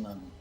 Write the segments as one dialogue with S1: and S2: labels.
S1: açısından.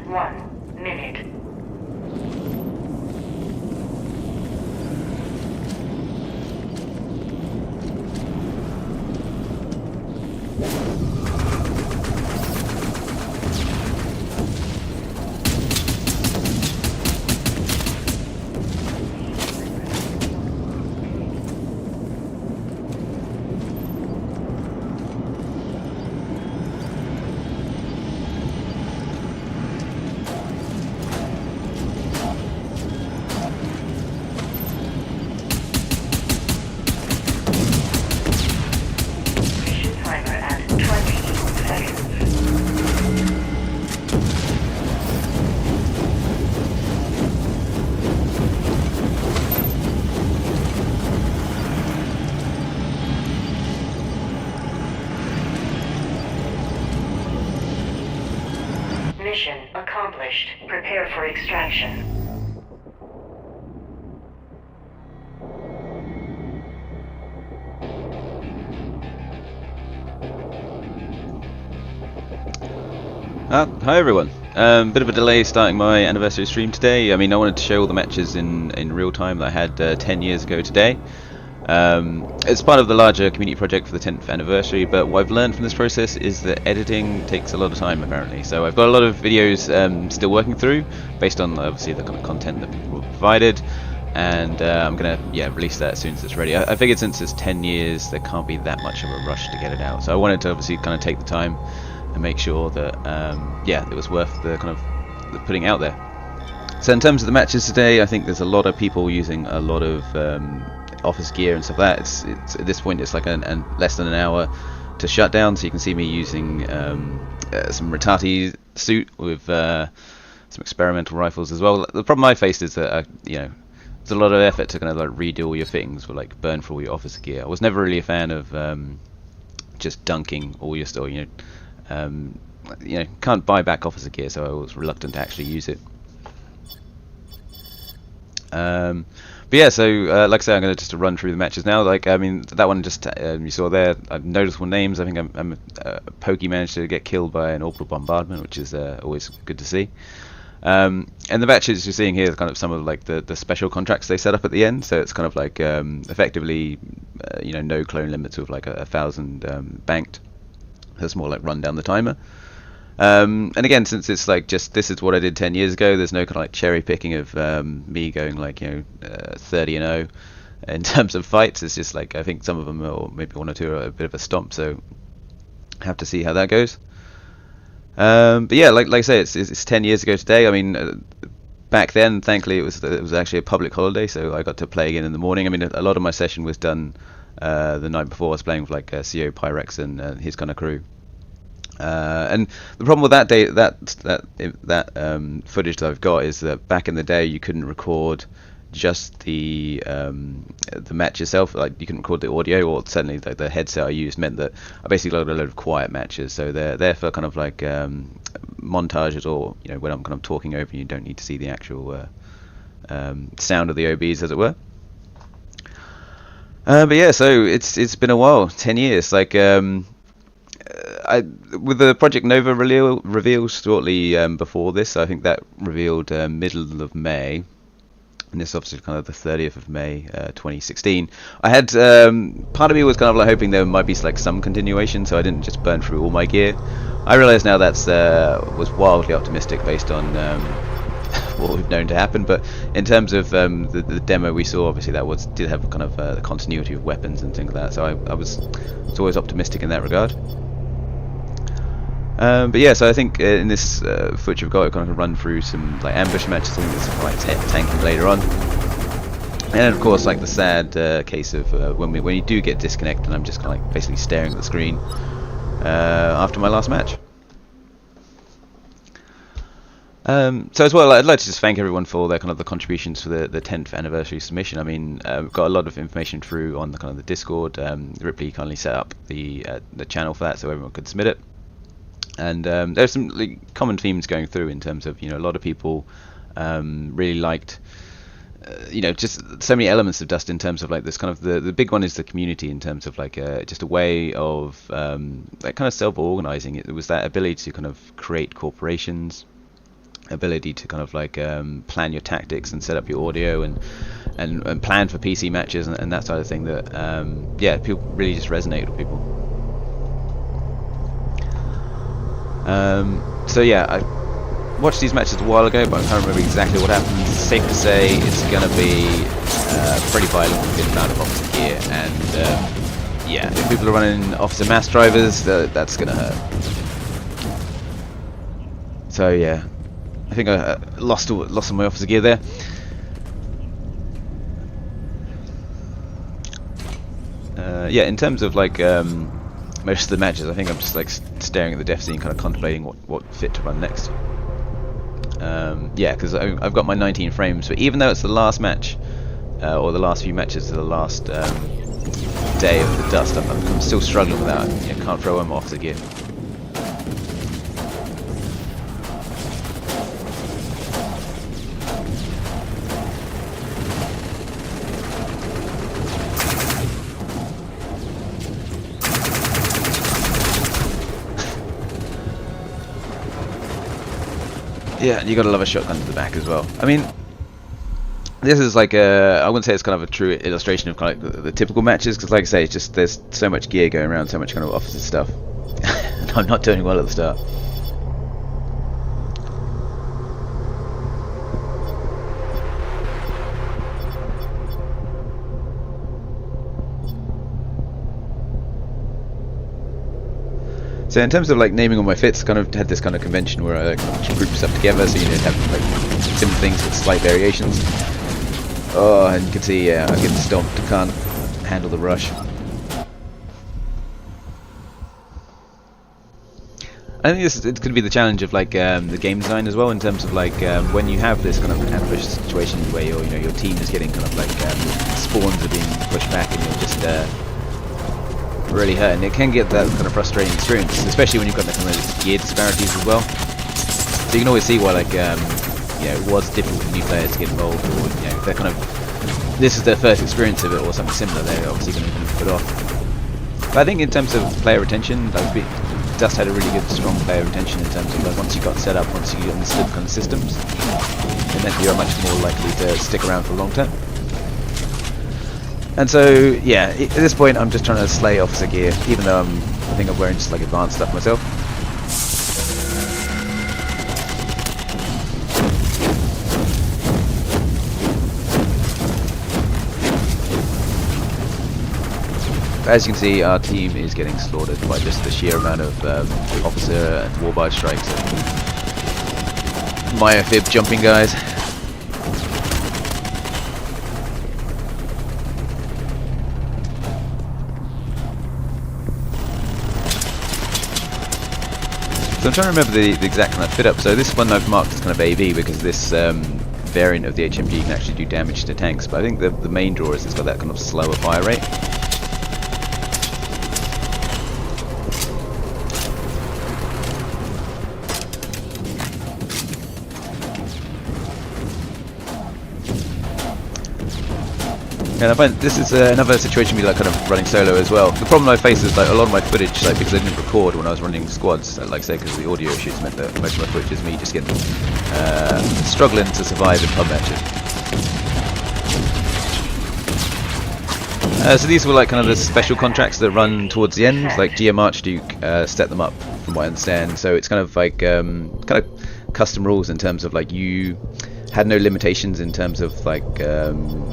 S1: 1 minute. Mission accomplished. Prepare for extraction.
S2: Hi everyone. Bit of a delay starting my anniversary stream today. I mean, I wanted to show all the matches in real time that I had 10 years ago today. It's part of the larger community project for the 10th anniversary, but what I've learned from this process is that editing takes a lot of time apparently. So I've got a lot of videos still working through based on obviously the kind of content that people have provided, and I'm gonna release that as soon as it's ready. I figured since it's 10 years there can't be that much of a rush to get it out, so I wanted to obviously kind of take the time and make sure that it was worth the kind of the putting out there. So in terms of the matches today, I think there's a lot of people using a lot of office gear and stuff like that. It's at this point it's like less than an hour to shut down, so you can see me using some Ritati suit with some experimental rifles as well. The problem I faced is that it's a lot of effort to kind of like redo all your fittings or like burn for all your officer gear. I was never really a fan of just dunking all your stuff. Can't buy back officer gear, so I was reluctant to actually use it. But yeah, so like I say, I'm going to just run through the matches now. Like, I mean, that one just you saw there, noticeable names. I think Pokey managed to get killed by an orbital bombardment, which is always good to see. And the matches you're seeing here are kind of some of like the special contracts they set up at the end. So it's kind of like effectively, no clone limits with like 1,000 banked. That's more like run down the timer. And again, since it's like just this is what I did 10 years ago, there's no kind of like cherry picking of me going like 30-0 in terms of fights. It's just like I think some of them, or maybe one or two, are a bit of a stomp. So have to see how that goes. But yeah, like I say, it's 10 years ago today. I mean, back then, thankfully, it was actually a public holiday, so I got to play again in the morning. I mean, a lot of my session was done the night before. I was playing with like CO Pyrex and his kind of crew. And the problem with that day, that footage that I've got is that back in the day you couldn't record just the match itself. Like you couldn't record the audio, or certainly the headset I used meant that I basically got a load of quiet matches. So they're there for kind of like montages, or when I'm kind of talking over, you don't need to see the actual sound of the OBs, as it were. But yeah, so it's been a while, 10 years. Like with the Project Nova reveal shortly before this, I think that revealed middle of May, and this is obviously kind of the 30th of May 2016. I had part of me was kind of like hoping there might be like some continuation, so I didn't just burn through all my gear. I realise now that's was wildly optimistic based on what we've known to happen, but in terms of the demo we saw, obviously that did have kind of the continuity of weapons and things like that, so I was always optimistic in that regard. But yeah, so I think in this footage we've got, we're going to run through some like ambush matches. I think there's some like tanking later on, and of course like the sad case of when you do get disconnected and I'm just kind of like basically staring at the screen after my last match. So as well, I'd like to just thank everyone for their kind of the contributions for the 10th anniversary submission. I mean, we've got a lot of information through on the kind of the Discord. Ripley kindly set up the channel for that so everyone could submit it. And there's some like, common themes going through in terms of a lot of people really liked just so many elements of Dust in terms of like this kind of the big one is the community in terms of like just a way of like kind of self-organizing. It was that ability to kind of create corporations ability to kind of like plan your tactics and set up your audio and plan for PC matches and that sort of thing that yeah, people really just resonate with people. So yeah, I watched these matches a while ago, but I can't remember exactly what happened. Safe to say it's going to be pretty violent with a good amount of officer gear, and yeah, if people are running officer mass drivers, that's going to hurt. So yeah, I think I lost some of my officer gear there. Yeah, in terms of like most of the matches, I think I'm just like staring at the dev scene, kind of contemplating what fit to run next. Yeah, because I've got my 19 frames, but even though it's the last match, or the last few matches of the last day of the dust, I'm still struggling with that. I can't throw them off the gear. Yeah, you gotta love a shotgun to the back as well. I mean, this is like I wouldn't say it's kind of a true illustration of kind of like the typical matches, because like I say, it's just there's so much gear going around, so much kind of officer stuff. And I'm not doing well at the start. So in terms of like naming all my fits, kind of had this kind of convention where I group stuff together, so you know, have like similar things with slight variations. Oh, and you can see, yeah, I'm getting stomped. I can't handle the rush. I think it's going to be the challenge of like the game design as well, in terms of like when you have this kind of ambush situation where your team is getting kind of like spawns are being pushed back and you're just really hurt, and it can get that kind of frustrating experience, especially when you've got the kind of gear disparities as well. So you can always see why like you know, it was difficult for new players to get involved, or you know, if they're kind of this is their first experience of it or something similar, they're obviously going to be put off. But I think in terms of player retention, like Dust had a really good, strong player retention in terms of like once you got set up, once you understood kind of systems, it meant you're much more likely to stick around for long term. And so, yeah, at this point I'm just trying to slay officer gear, even though I think I'm wearing just like advanced stuff myself. As you can see, our team is getting slaughtered by just the sheer amount of officer and warbird strikes and myofib jumping guys. So I'm trying to remember the exact kind of fit up. So this one I've marked as kind of AV because this variant of the HMG can actually do damage to tanks. But I think the main draw is it's got that kind of slower fire rate. And I find this is another situation with like kind of running solo as well. The problem I face is like a lot of my footage, like because I didn't record when I was running squads, like say because the audio issues meant that most of my footage is me just getting struggling to survive in pub matches. So these were like kind of the special contracts that run towards the end, like GM Archduke set them up from what I understand. So it's kind of like kind of custom rules in terms of like you had no limitations in terms of like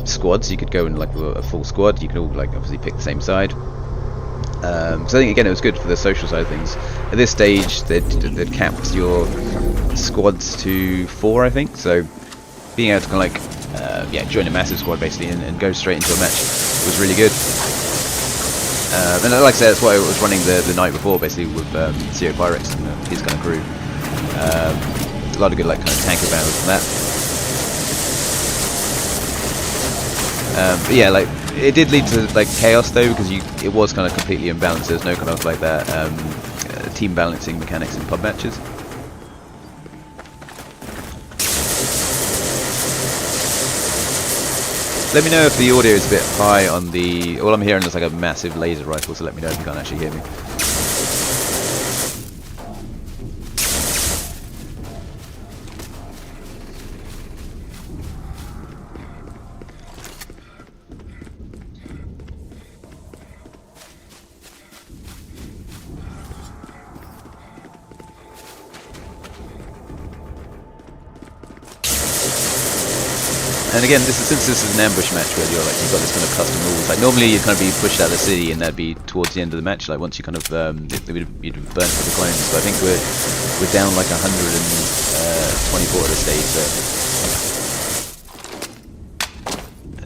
S2: squads. You could go in like a full squad. You could all like obviously pick the same side. So I think again it was good for the social side of things. At this stage they'd capped your squads to 4, I think. So being able to kind of like yeah, join a massive squad basically and go straight into a match was really good. And like I said, that's why I was running the night before basically with CO Pyrex and his kind of crew. A lot of good like kind of tanker battles from that. But yeah, like it did lead to like chaos though, because it was kind of completely imbalanced. There's no kind of like that team balancing mechanics in pub matches. Let me know if the audio is a bit high on the. All I'm hearing is like a massive laser rifle, so let me know if you can't actually hear me. And again, since this is an ambush match where you've got this kind of custom rules. Like normally you'd kind of be pushed out of the city, and that'd be towards the end of the match. Like once you kind of you'd burn for the clones. So I think we're down like 124 at this stage. So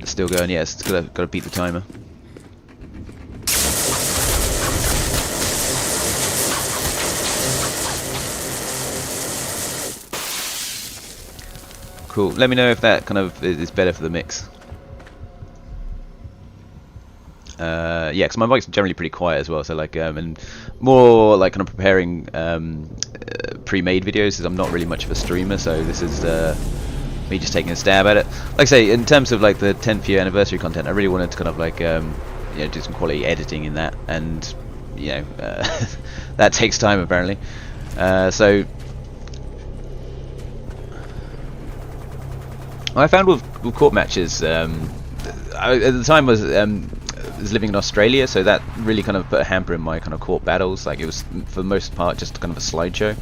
S2: it's still going. Yeah, it's got to beat the timer. Cool. Let me know if that kind of is better for the mix. Yeah, because my mic's generally pretty quiet as well. So like, and more like kind of preparing pre-made videos, because I'm not really much of a streamer. So this is me just taking a stab at it. Like I say, in terms of like the 10th year anniversary content, I really wanted to kind of like you know, do some quality editing in that, and you know, that takes time apparently. So. I found with court matches, at the time I was living in Australia, so that really kind of put a hamper in my kind of court battles. Like it was for the most part just kind of a slideshow,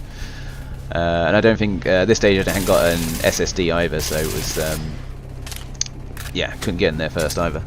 S2: and I don't think at this stage I hadn't got an SSD either, so it was yeah, couldn't get in there first either.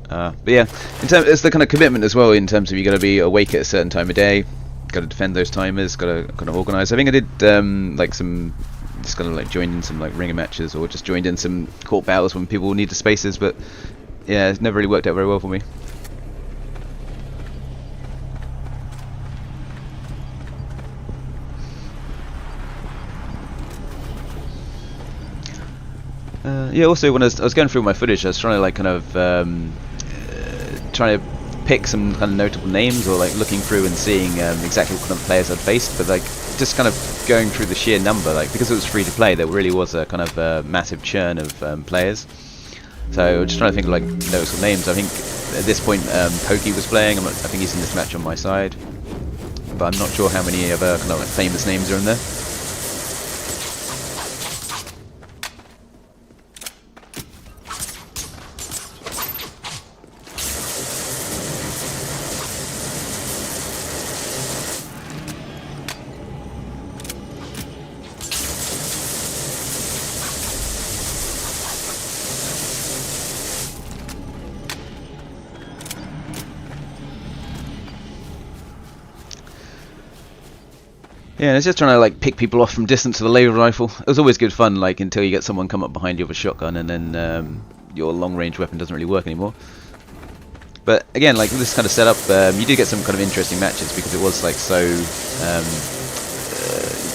S2: But yeah, it's the kind of commitment as well. In terms of you got to be awake at a certain time of day, got to defend those timers, got to kind of organise. I think I did like some, just kind of like joined in some like ringer matches, or just joined in some court battles when people needed spaces. But yeah, it's never really worked out very well for me. Yeah. Also, when I was going through my footage, I was trying to like kind of trying to pick some kind of notable names, or like looking through and seeing exactly what kind of players I'd faced, but like just kind of going through the sheer number, like because it was free to play, there really was a kind of massive churn of players. So just trying to think of like noticeable names. I think at this point Pokey was playing. I think he's in this match on my side, but I'm not sure how many other kind of like famous names are in there. Yeah, and it's just trying to like pick people off from distance with a laser rifle. It was always good fun, like until you get someone come up behind you with a shotgun, and then your long-range weapon doesn't really work anymore. But again, like this kind of setup, you do get some kind of interesting matches, because it was like so.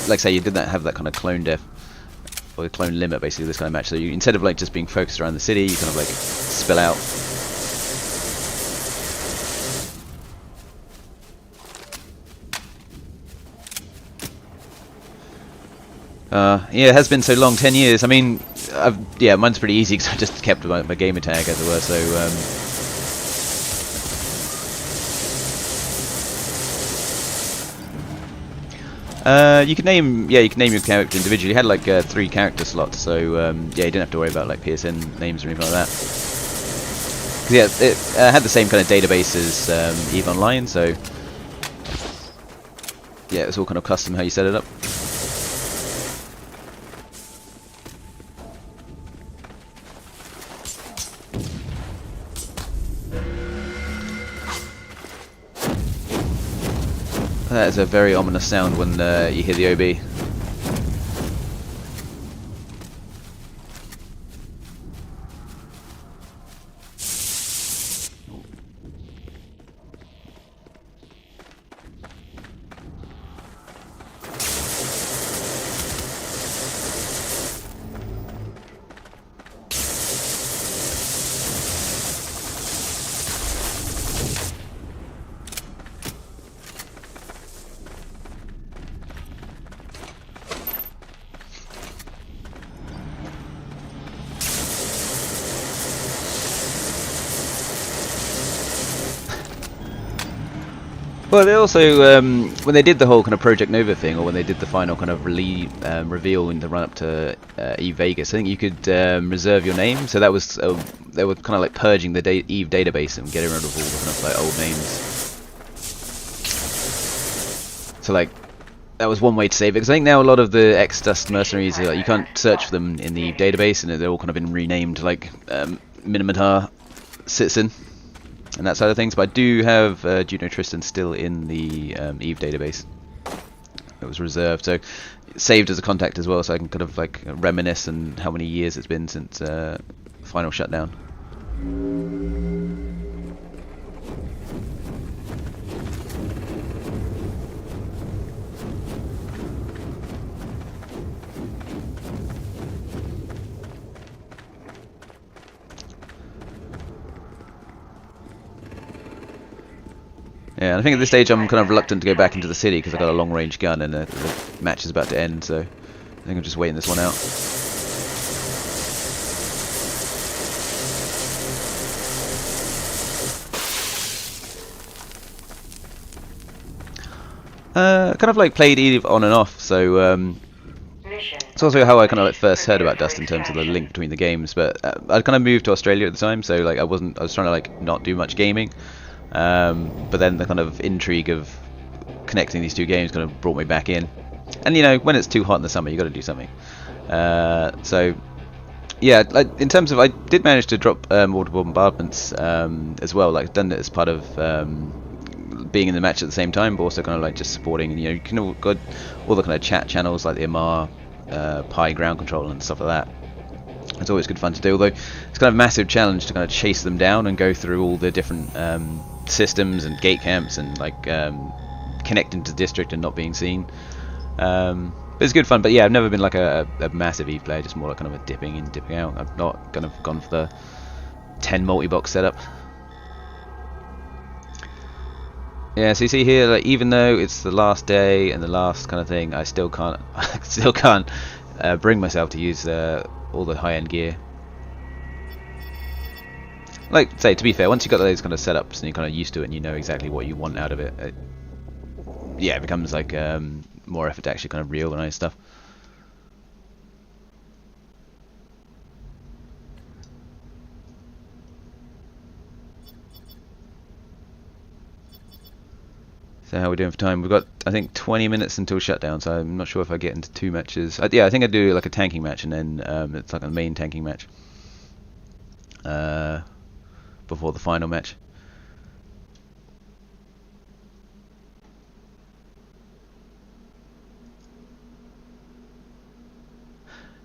S2: Like say you did have that kind of clone death, or the clone limit, basically this kind of match. So you, instead of like just being focused around the city, you kind of like spill out. Yeah, it has been so long, 10 years. I mean, yeah, mine's pretty easy because I just kept my gamer tag, as it were. So, you can name your character individually. You had like 3 character slots, so yeah, you didn't have to worry about like PSN names or anything like that. 'Cause, yeah, it had the same kind of database as EVE Online, so yeah, it's all kind of custom how you set it up. That is a very ominous sound when you hear the OB. Well, they also, when they did the whole kind of Project Nova thing, or when they did the final kind of reveal in the run-up to EVE Vegas, I think you could reserve your name. So that was, they were kind of like purging the EVE database and getting rid of all the kind of like old names. So like that was one way to save it, because I think now a lot of the ex-Dust mercenaries you can't search for them in the Eve database, and they're all kind of been renamed to like Minamatar Citizen and that side of things. But I do have Juno Tristan still in the Eve database. It was reserved, so saved as a contact as well, so I can kind of like reminisce on how many years it's been since final shutdown. Yeah, and I think at this stage I'm kind of reluctant to go back into the city because I've got a long-range gun and the match is about to end, so I think I'm just waiting this one out. Kind of like played Eve on and off, so it's also how I kind of like first heard about Dust in terms of the link between the games. But I'd kind of moved to Australia at the time, so like I was trying to like not do much gaming. But then the kind of intrigue of connecting these two games kind of brought me back in. And you know, when it's too hot in the summer, you got to do something. So yeah, in terms of, I did manage to drop water bombardments as well. Like done it as part of being in the match at the same time, but also kind of like just supporting. And you know, you can all got all the kind of chat channels like the Amar, Pi ground control and stuff like that. It's always good fun to do, although it's kind of a massive challenge to kind of chase them down and go through all the different systems and gate camps and like connecting to the district and not being seen. But it's good fun. But yeah, I've never been like a massive Eve player, just more like kind of a dipping in, dipping out. I've not kind of gone for the 10 multi-box setup. Yeah, so you see here, like even though it's the last day and the last kind of thing, I still can't bring myself to use all the high-end gear. Like, say, to be fair, once you've got those kind of setups and you're kind of used to it and you know exactly what you want out of it, yeah, it becomes like more effort to actually kind of reorganize stuff. So how are we doing for time? We've got, I think, 20 minutes until shutdown, so I'm not sure if I get into 2 matches. Yeah, I think I do like a tanking match, and then it's like a main tanking match before the final match.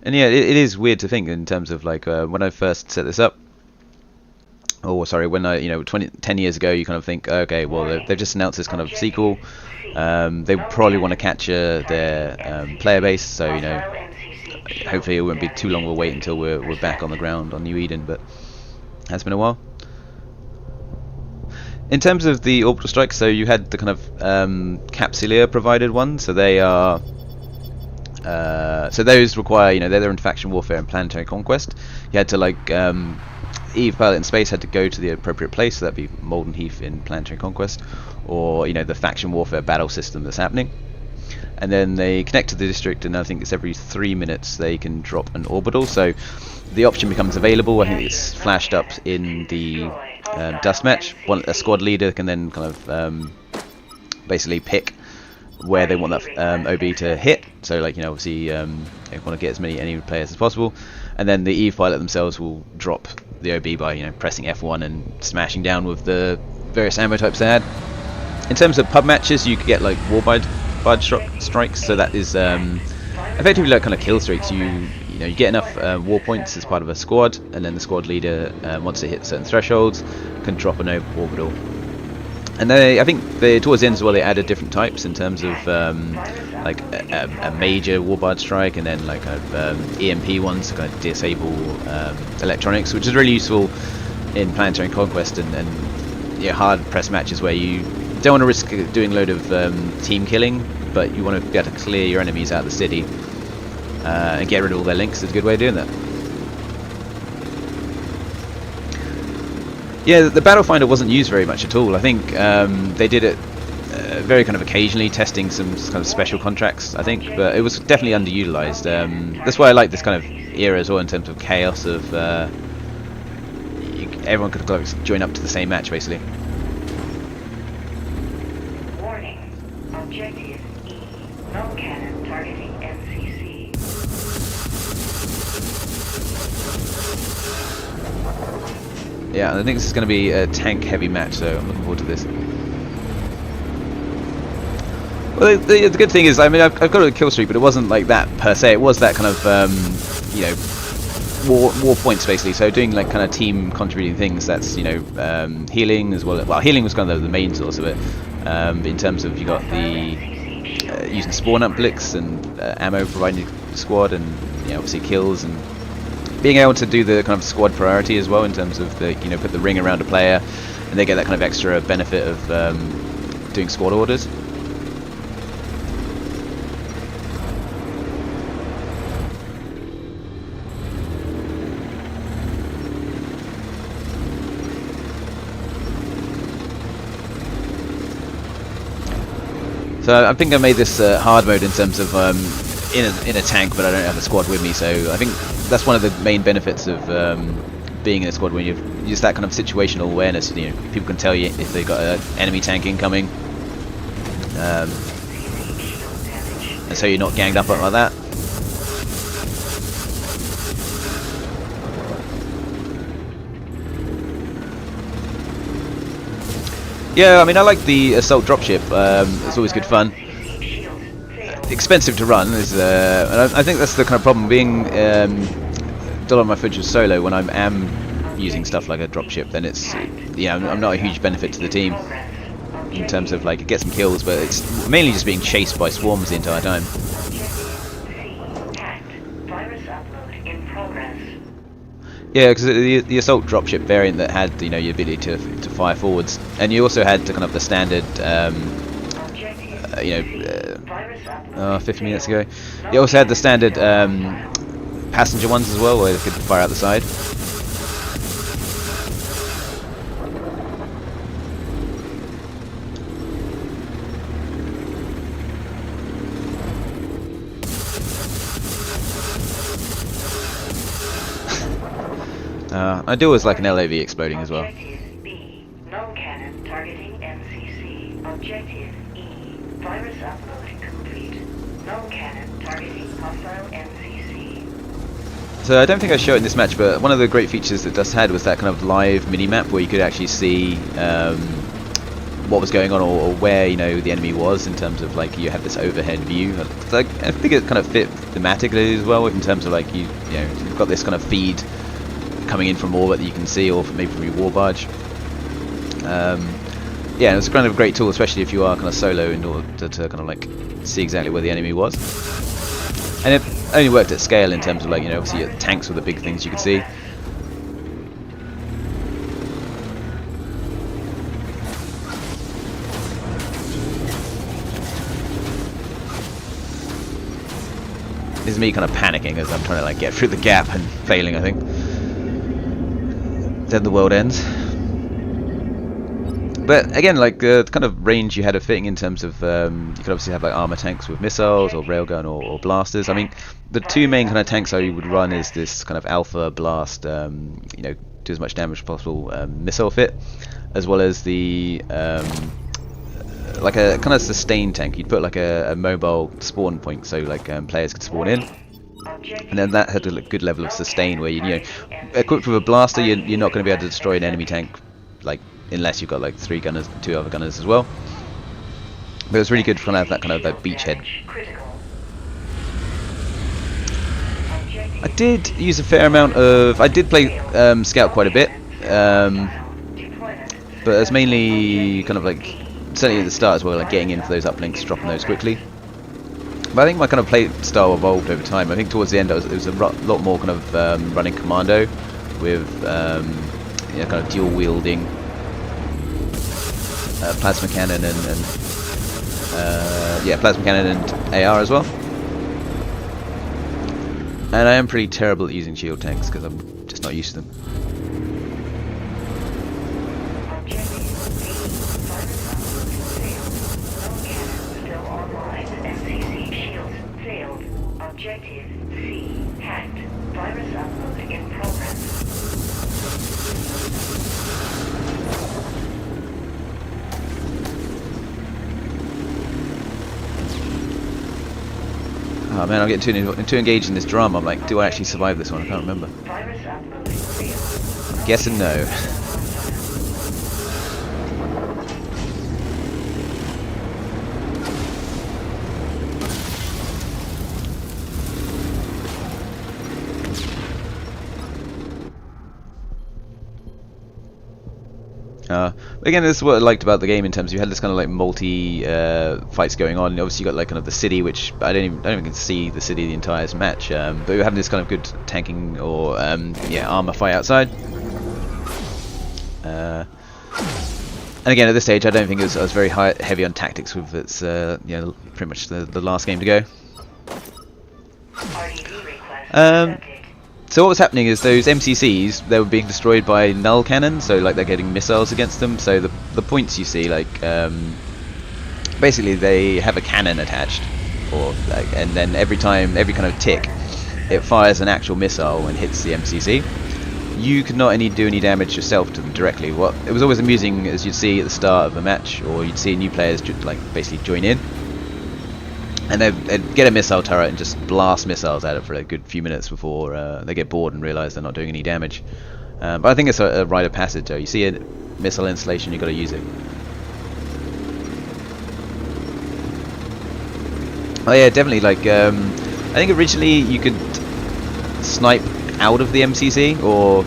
S2: And yeah, it is weird to think in terms of like when I first set this up. Oh, sorry, when I, 10 years ago, you kind of think, okay, well, they've just announced this kind of sequel. They probably want to capture their player base, so, hopefully it won't be too long of a wait until we're back on the ground on New Eden, but it has been a while. In terms of the orbital strikes, so you had the kind of Capsuleer provided one, so they are... so those require, they're in faction warfare and planetary conquest. You had to, like... Eve Pilot in Space had to go to the appropriate place, so that'd be Molten Heath in Planetary Conquest, or the faction warfare battle system that's happening. And then they connect to the district, and I think it's every 3 minutes they can drop an orbital. So the option becomes available. I think it's flashed up in the Dust match. A squad leader can then kind of basically pick where they want that OB to hit. So like obviously they want to get as many enemy players as possible, and then the Eve Pilot themselves will drop the OB by pressing F1 and smashing down with the various ammo types they had. In terms of pub matches, you could get like warbird strikes, so that is effectively like kind of kill streaks. You get enough war points as part of a squad, and then the squad leader, once they hit certain thresholds, can drop an orbital. And I think towards the end as well, they added different types in terms of like a major warbird strike, and then like EMP ones to kind of disable electronics, which is really useful in Planetary Conquest and hard press matches where you don't want to risk doing a load of team killing, but you want to be able to clear your enemies out of the city and get rid of all their links. Is a good way of doing that. Yeah, the Battle Finder wasn't used very much at all. I think they did it very kind of occasionally, testing some kind of special contracts, I think, but it was definitely underutilized. That's why I like this kind of era as well, in terms of chaos of everyone could join up to the same match, basically.
S1: Warning. Objective E. Null cannon targeting NCC.
S2: Yeah, I think this is going to be a tank-heavy match, so I'm looking forward to this. Well, the good thing is, I mean, I've got a kill streak, but it wasn't like that per se. It was that kind of, you know, war points basically. So doing like kind of team contributing things. That's, you know, healing as well. Well, healing was kind of the main source of it. But in terms of, you got the using spawn up blicks and ammo providing the squad, and, you know, obviously kills, and being able to do the kind of squad priority as well in terms of the, you know, put the ring around a player, and they get that kind of extra benefit of doing squad orders. So I think I made this hard mode in terms of in a tank, but I don't have a squad with me. So I think that's one of the main benefits of being in a squad, when you've just that kind of situational awareness. You know, people can tell you if they've got an enemy tank incoming, and so you're not ganged up like that. Yeah, I mean, I like the assault dropship. It's always good fun. Expensive to run is, and I think that's the kind of problem. Being a lot of my footage is solo. When I am using stuff like a dropship, then it's, you know, I'm not a huge benefit to the team in terms of, like, it gets some kills, but it's mainly just being chased by swarms the entire time. Yeah, because the assault dropship variant that had, you know, your ability to fire forwards, and you also had the kind of the standard, you know, 50 minutes ago, you also had the standard passenger ones as well, where they could fire out the side. I do always like an LAV exploding as well.
S1: Objective B. Null cannon targeting NCC. Objective E. Virus upload complete. Null cannon targeting hostile NCC.
S2: So I don't think I showed it in this match, but one of the great features that Dust had was that kind of live mini-map where you could actually see what was going on, or where, you know, the enemy was, in terms of, like, you had this overhead view. Like, I think it kind of fit thematically as well, in terms of, like, you know, you've got this kind of feed coming in from orbit that you can see, or maybe from your war barge. Yeah, it's kind of a great tool, especially if you are kind of solo, in order to kind of like see exactly where the enemy was. And it only worked at scale in terms of, like, you know, obviously your tanks were the big things you could see. This is me kind of panicking as I'm trying to, like, get through the gap and failing, I think. Then the world ends. But again, like, the kind of range you had of fitting in terms of, you could obviously have like armor tanks with missiles, or railgun, or blasters. I mean, the two main kind of tanks I would run is this kind of alpha blast, you know, do as much damage as possible missile fit, as well as the like a kind of sustain tank. You'd put like a mobile spawn point, so like players could spawn in. And then that had a good level of sustain, where you know, equipped with a blaster, you're not going to be able to destroy an enemy tank, like, unless you've got like 3 gunners, 2 other gunners as well. But it's really good to have that kind of that beachhead. I did use a fair amount of. I did play scout quite a bit, but it's mainly kind of like, certainly at the start as well, like getting in for those uplinks, dropping those quickly. But I think my kind of play style evolved over time. I think towards the end it was a lot more kind of running commando with you know, kind of dual wielding plasma cannon and yeah, plasma cannon and AR as well. And I am pretty terrible at using shield tanks because I'm just not used to them.
S1: Objective C hacked. Virus upload in progress.
S2: Oh man, I'm getting too engaged in this drama. I'm like, do I actually survive this one? I can't remember.
S1: Virus uploading failed. No
S2: Guessing no.
S1: cannon still hostile.
S2: Again, this is what I liked about the game in terms of you had this kind of like multi fights going on. And obviously, you got like kind of the city, which I don't even get to see the city the entire match. But you're having this kind of good tanking or yeah, armor fight outside. And again, at this stage, I don't think I was very heavy on tactics with its you know, pretty much the last game to go.
S1: RDD request
S2: Um,
S1: accepted.
S2: So what was happening is those MCCs, they were being destroyed by null cannons, so like they're getting missiles against them. So the points you see, like basically they have a cannon attached, or like, and then every kind of tick, it fires an actual missile and hits the MCC. You could not do any damage yourself to them directly. What it was always amusing, as you'd see at the start of a match, or you'd see new players like basically join in. And they'd get a missile turret and just blast missiles at it for a good few minutes before they get bored and realise they're not doing any damage. But I think it's a rite of passage though. You see a missile installation, you've got to use it. Oh yeah, definitely. Like I think originally you could snipe out of the MCC, or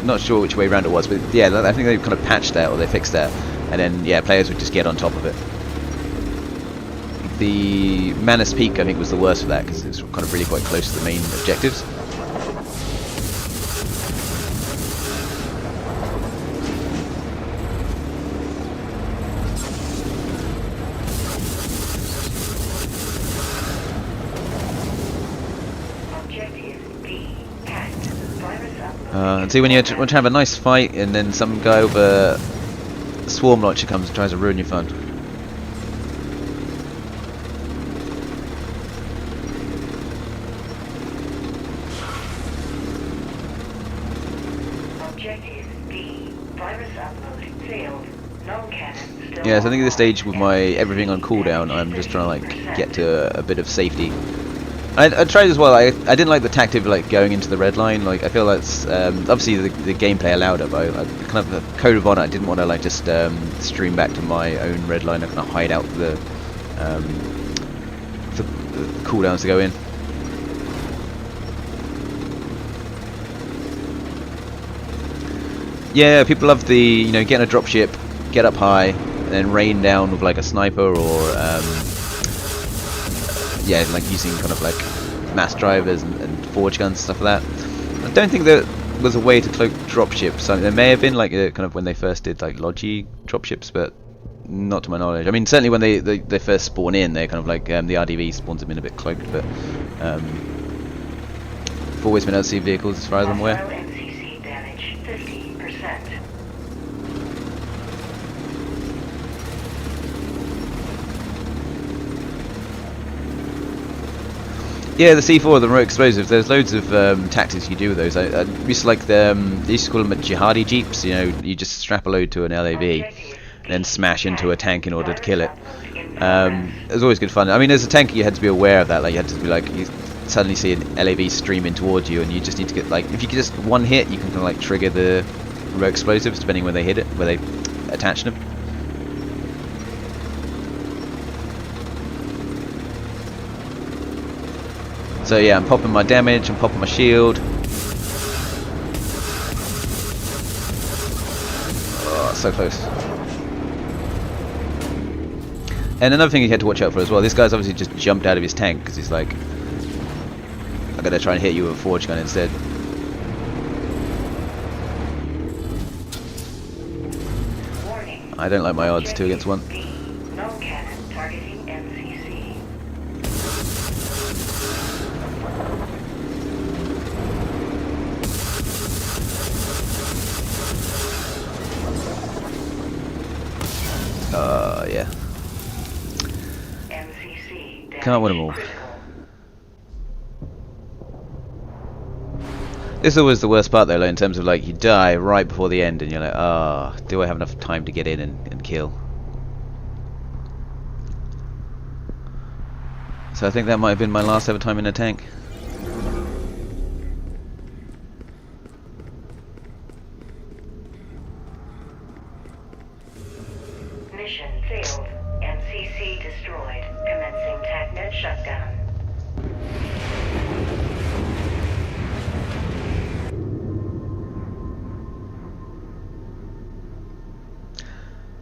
S2: not sure which way around it was, but yeah, I think they kind of patched that, or they fixed that, and then yeah, players would just get on top of it. The Manus Peak, I think, was the worst for that because it's kind of really quite close to the main objectives.
S1: Objective B hacked. Virus uploading.
S2: And see, when you want to have a nice fight, and then some guy with a swarm launcher comes and tries to ruin your fun.
S1: Objective B. Virus upload failed. No cannon still.
S2: Yeah, so I think at this stage with my everything on cooldown, I'm just trying to like get to a bit of safety. I tried as well. I didn't like the tactic of like going into the red line. Like I feel that's obviously the gameplay allowed it, but I kind of the code of honor. I didn't want to like just stream back to my own red line. I kind of hide out the cooldowns to go in. Yeah, people love the, you know, get in a dropship, get up high, and then rain down with like a sniper, or yeah, like using kind of like mass drivers and forge guns, stuff like that. I don't think there was a way to cloak dropships. I mean, there may have been like kind of when they first did like Logi dropships, but not to my knowledge. I mean, certainly when they first spawn in, they're kind of like the RDV spawns them in a bit cloaked, but I've always been able to see vehicles as far as I'm aware.
S1: MCC damage 50%.
S2: Yeah, the C4, the remote explosives. There's loads of tactics you do with those. I used to like they used to call them jihadi jeeps. You know, you just strap a load to an LAV, and then smash into a tank in order to kill it. It was always good fun. I mean, as a tanker, you had to be aware of that. Like, you had to be like, you suddenly see an LAV streaming towards you, and you just need to get like, if you could just one hit, you can kind of like trigger the remote explosives depending where they hit it, where they attach them. So yeah, I'm popping my damage, I'm popping my shield. Oh, so close. And another thing you had to watch out for as well, this guy's obviously just jumped out of his tank because he's like, I'm gonna try and hit you with a forge gun instead.
S1: Warning.
S2: I don't like my odds, 2 against 1.
S1: B. No cannon targeting MCC.
S2: Yeah.
S1: MCC damage
S2: Can't win 'em all.
S1: critical.
S2: This is always the worst part though, like, in terms of like you die right before the end and you're like, ah, do I have enough time to get in and kill? So I think that might have been my last ever time in a tank.
S1: Mission failed. MCC destroyed. Commencing TACnet shutdown.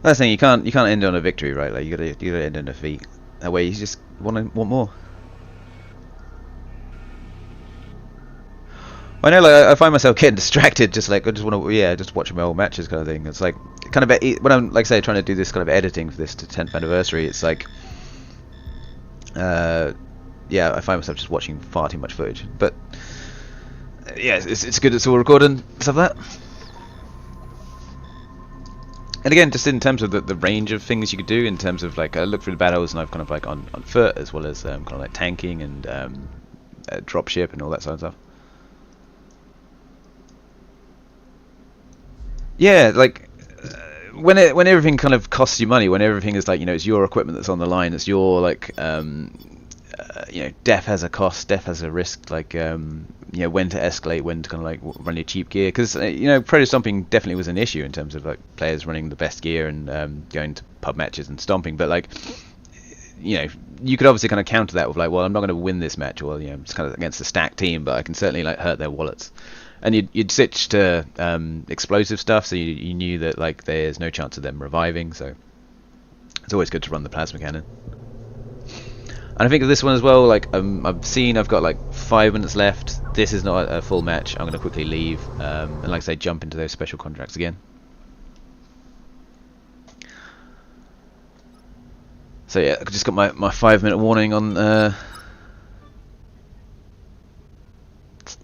S2: That's the thing, you can't end on a victory, right? Like you gotta end on a defeat. That way you just want more. I know, like I find myself getting distracted, just like I just want to, just watching my old matches kind of thing. It's like kind of when I'm like say trying to do this kind of editing for this 10th anniversary. It's like, I find myself just watching far too much footage. But yeah, it's good. It's all recorded and stuff like that. And again, just in terms of the range of things you could do, in terms of like I look through the battles and I've kind of like on foot as well as kind of like tanking and dropship and all that sort of stuff. Yeah, like when everything kind of costs you money, when everything is like, it's your equipment that's on the line, it's your like death has a cost, death has a risk, like when to escalate, when to kind of like run your cheap gear, because Predator stomping definitely was an issue in terms of like players running the best gear and going to pub matches and stomping, but like you could obviously kind of counter that with like, well, I'm not going to win this match, or it's kind of against a stacked team, but I can certainly like hurt their wallets. And you'd switch to explosive stuff, so you knew that like there's no chance of them reviving, so it's always good to run the plasma cannon. And I think of this one as well, like I've got like 5 minutes left. This is not a full match. I'm going to quickly leave and like I say, jump into those special contracts again. So yeah, I just got my 5-minute warning on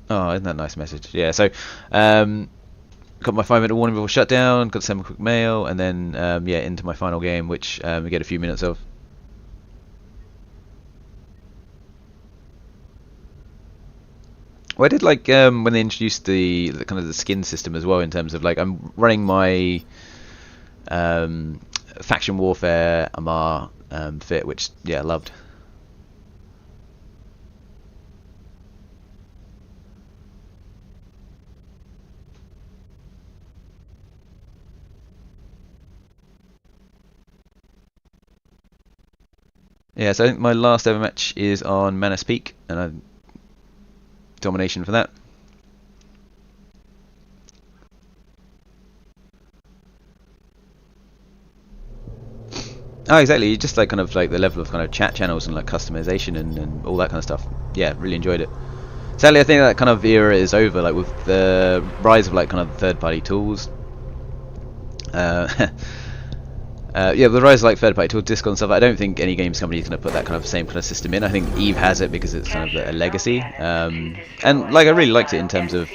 S2: oh, isn't that a nice message? Yeah, so got my 5-minute warning before shutdown, got to send a quick mail, and then into my final game, which we get a few minutes of. Well, I did like when they introduced the kind of the skin system as well, in terms of like I'm running my faction warfare Amar fit, which I loved. Yeah, so I think my last ever match is on Manus Peak, and I domination for that. Oh, exactly. You just like kind of like the level of kind of chat channels and like customization and all that kind of stuff. Yeah, really enjoyed it. Sadly, I think that kind of era is over. Like with the rise of like kind of third-party tools. Yeah, the rise of like third-party tools, Discord and stuff. I don't think any games company is going to put that kind of same kind of system in. I think Eve has it because it's kind of a legacy, and like I really liked it in terms of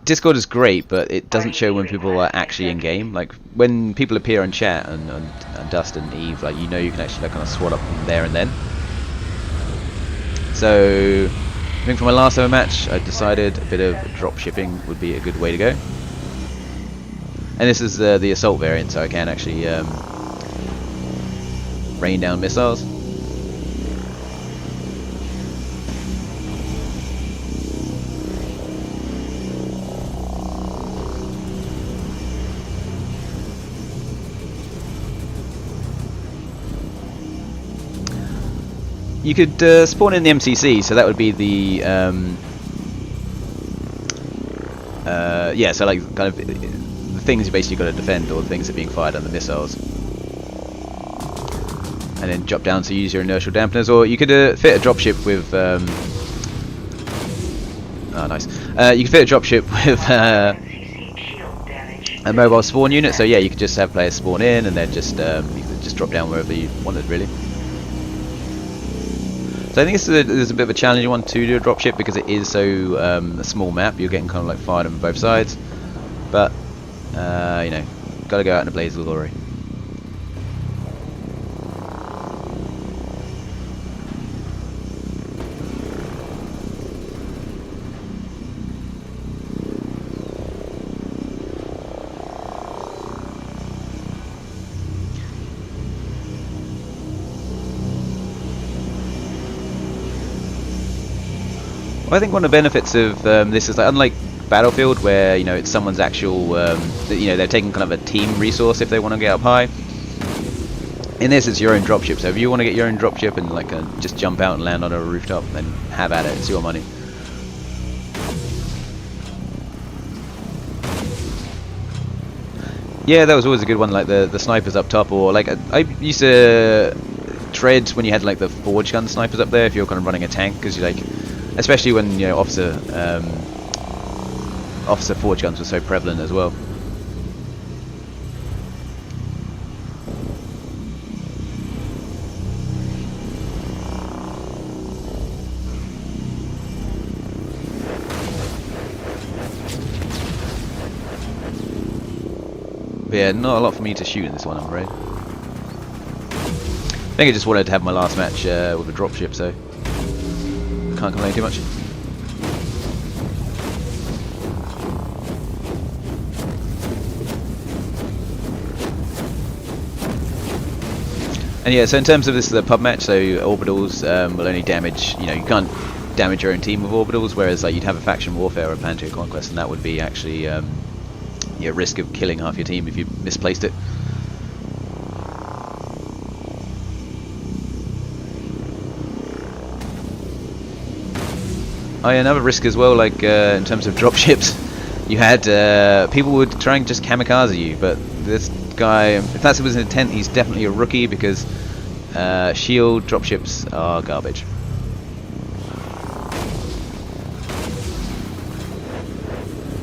S2: Discord is great, but it doesn't show when people are actually in game. Like when people appear on chat and Dust and Eve, like you can actually like kind of swat up them there and then. So I think for my last ever match, I decided a bit of drop shipping would be a good way to go. And this is the assault variant, so I can actually rain down missiles. You could spawn in the MCC, so that would be the so like kind of the things you basically got to defend, or the things that are being fired on the missiles, and then drop down to use your inertial dampeners, or you could fit a dropship with oh nice, you could fit a dropship with a mobile spawn unit, so yeah, you could just have players spawn in and then just you could just drop down wherever you wanted, really. So I think this is a bit of a challenging one to do a dropship, because it is so a small map. You're getting kind of like fired on both sides, but gotta go out in a blaze of glory. Well, I think one of the benefits of this is, like, unlike Battlefield, where it's someone's actual, they're taking kind of a team resource if they want to get up high. In this, it's your own dropship. So if you want to get your own dropship and like just jump out and land on a rooftop, then have at it. It's your money. Yeah, that was always a good one. Like the snipers up top, or like I used to dread when you had like the forge gun snipers up there if you're kind of running a tank, because you like, especially when officer forge guns were so prevalent as well. But yeah, not a lot for me to shoot in this one, I'm afraid. I think I just wanted to have my last match with a dropship, so can't complain too much. And yeah, so in terms of this, the pub match, so orbitals will only damage, you can't damage your own team with orbitals, whereas like you'd have a faction warfare or a Planetary Conquest, and that would be actually risk of killing half your team if you misplaced it. Oh yeah, another risk as well, like in terms of dropships, you had people would try and just kamikaze you, but this guy, if that was his intent, he's definitely a rookie, because shield dropships are garbage.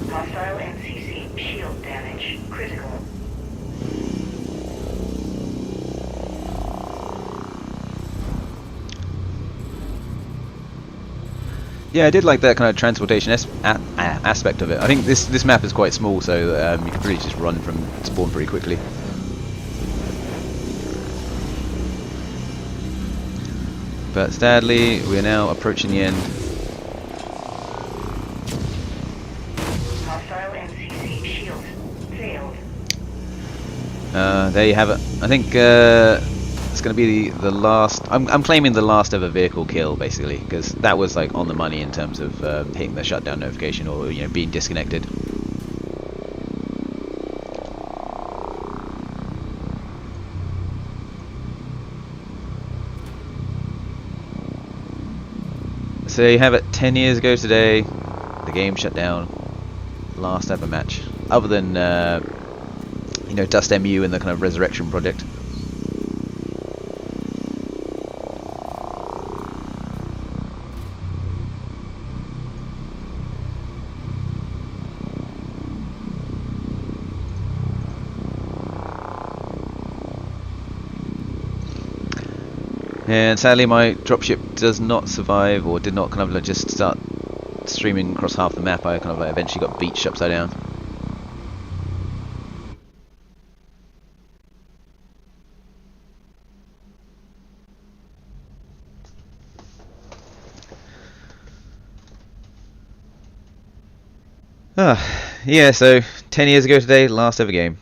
S1: Hostile NCC shield damage critical.
S2: Yeah, I did like that kind of transportation aspect of it. I think this map is quite small, so you can really just run from spawn pretty quickly. But sadly, we are now approaching the end.
S1: Hostile NCC shield failed.
S2: There you have it. I think it's going to be the last. I'm claiming the last ever vehicle kill, basically, because that was like on the money in terms of hitting the shutdown notification or being disconnected. So you have it. 10 years ago today, the game shut down. Last ever match, other than Dust MU and the kind of Resurrection project. And sadly, my dropship does not survive, or did not kind of just start streaming across half the map. I kind of eventually got beached upside down. Yeah, so 10 years ago today, last ever game.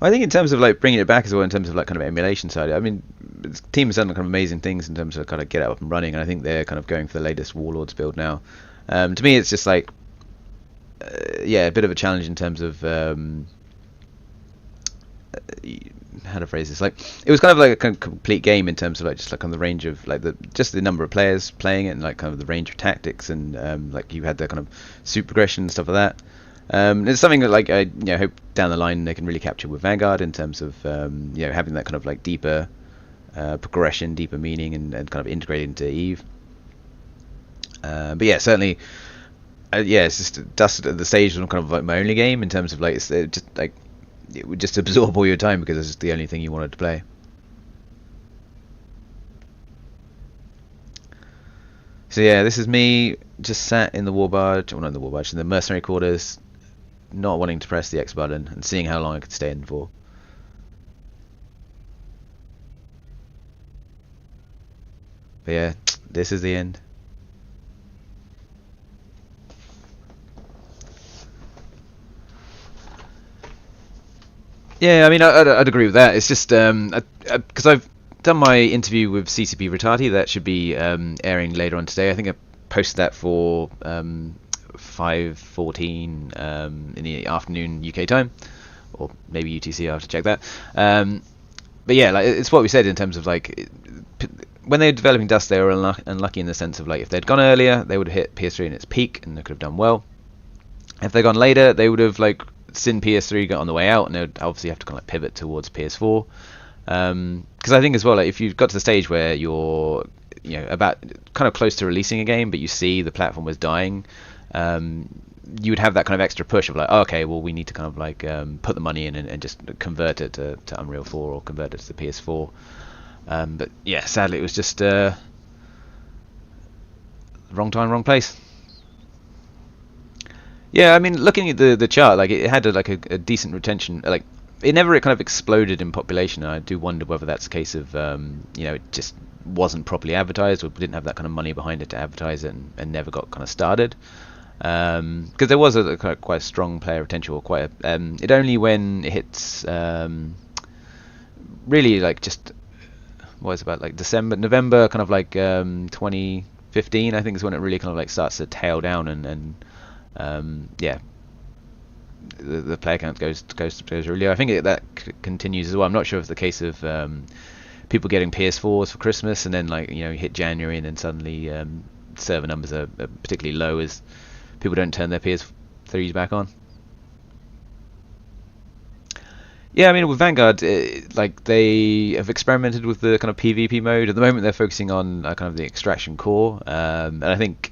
S2: I think in terms of like bringing it back as well, in terms of like kind of emulation side, I mean, the team has done kind of amazing things in terms of kind of get it up and running, and I think they're kind of going for the latest Warlords build now. To me, it's just like, yeah, a bit of a challenge in terms of how to phrase this. Like, it was kind of like a complete game in terms of like just like on the range of like the number of players playing it, and like kind of the range of tactics, and like you had the kind of super progression and stuff like that. It's something that like I hope down the line they can really capture with Vanguard in terms of having that kind of like deeper progression, deeper meaning, and kind of integrated into Eve. But yeah, certainly, it's just Dust at the stage of kind of like my only game in terms of like it's just like it would just absorb all your time because it's just the only thing you wanted to play. So yeah, this is me just sat in the war barge, well not in the war barge, in the mercenary quarters, not wanting to press the X button and seeing how long I could stay in for. But yeah, this is the end. Yeah, I mean, I'd agree with that. It's just because done my interview with CCP Ritati. That should be airing later on today. I think I posted that for 5:14 in the afternoon UK time, or maybe UTC. I'll have to check that. But yeah, like it's what we said in terms of like when they were developing Dust, they were unlucky in the sense of like if they'd gone earlier, they would have hit PS3 in its peak and they could have done well. If they'd gone later, they would have like seen PS3 got on the way out, and they would obviously have to kind of like pivot towards PS4. Because I think as well, like if you've got to the stage where you're about kind of close to releasing a game, but you see the platform was dying, you would have that kind of extra push of like, oh, okay, well we need to kind of like put the money in and just convert it to Unreal 4 or convert it to the PS4. But yeah, sadly it was just wrong time, wrong place. Yeah, I mean, looking at the chart, like it had a decent retention. Like it never kind of exploded in population. And I do wonder whether that's a case of it just wasn't properly advertised, or didn't have that kind of money behind it to advertise it, and never got kind of started. Because there was a quite a strong player retention, or quite it only when it hits really like just what is about like November, kind of like 2015, I think is when it really kind of like starts to tail down, and the player count goes really low. I think that continues as well. I'm not sure if the case of people getting PS4s for Christmas, and then like you hit January, and then suddenly server numbers are particularly low as people don't turn their PS3s back on. Yeah, I mean, with Vanguard, like they have experimented with the kind of PvP mode. At the moment, they're focusing on kind of the extraction core, and I think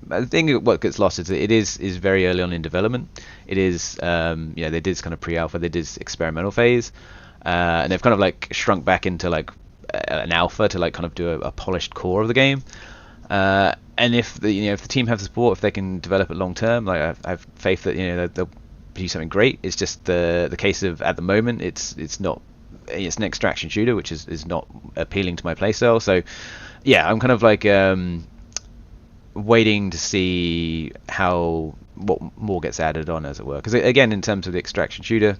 S2: what gets lost is that it is very early on in development. It is, they did kind of pre-alpha, they did experimental phase, and they've kind of like shrunk back into like an alpha to like kind of do a polished core of the game. And if the team have the support, if they can develop it long term, like I have faith that they'll do something great. It's just the case of at the moment it's an extraction shooter, which is not appealing to my playstyle. So yeah, I'm kind of like waiting to see what more gets added on, as it were. Because again, in terms of the extraction shooter,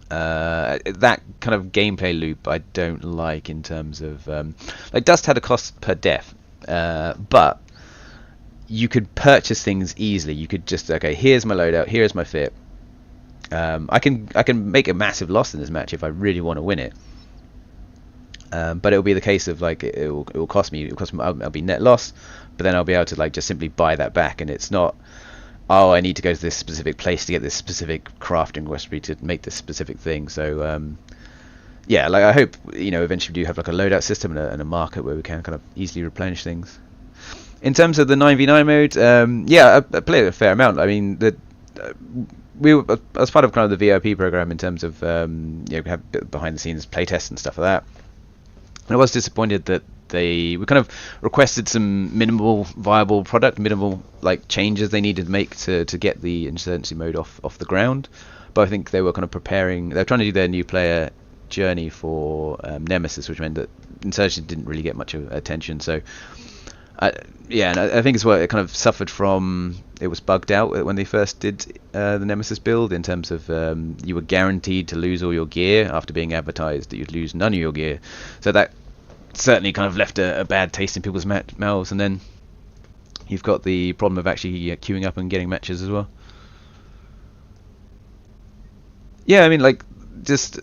S2: that kind of gameplay loop I don't like. In terms of like Dust had a cost per def, but you could purchase things easily. You could just, okay, here's my loadout, here's my fit. I can make a massive loss in this match if I really want to win it. But it'll be the case of like it will cost me. I'll be net loss, but then I'll be able to like just simply buy that back, and it's not, oh, I need to go to this specific place to get this specific crafting recipe to make this specific thing. So yeah, like I hope eventually we do have like a loadout system and a market where we can kind of easily replenish things. In terms of the 9v9 mode, yeah, I played a fair amount. I mean, we were as part of kind of the VIP program in terms of we have behind the scenes playtests and stuff like that. And I was disappointed that we kind of requested some minimal viable product, minimal like changes they needed to make to get the insurgency mode off the ground. But I think they were kind of preparing. They were trying to do their new player journey for Nemesis, which meant that insurgency didn't really get much attention. So. And I think it's what it kind of suffered from. It was bugged out when they first did the Nemesis build, in terms of you were guaranteed to lose all your gear after being advertised that you'd lose none of your gear. So that certainly kind of left a bad taste in people's mouths. And then you've got the problem of actually queuing up and getting matches as well. Yeah, I mean, like just.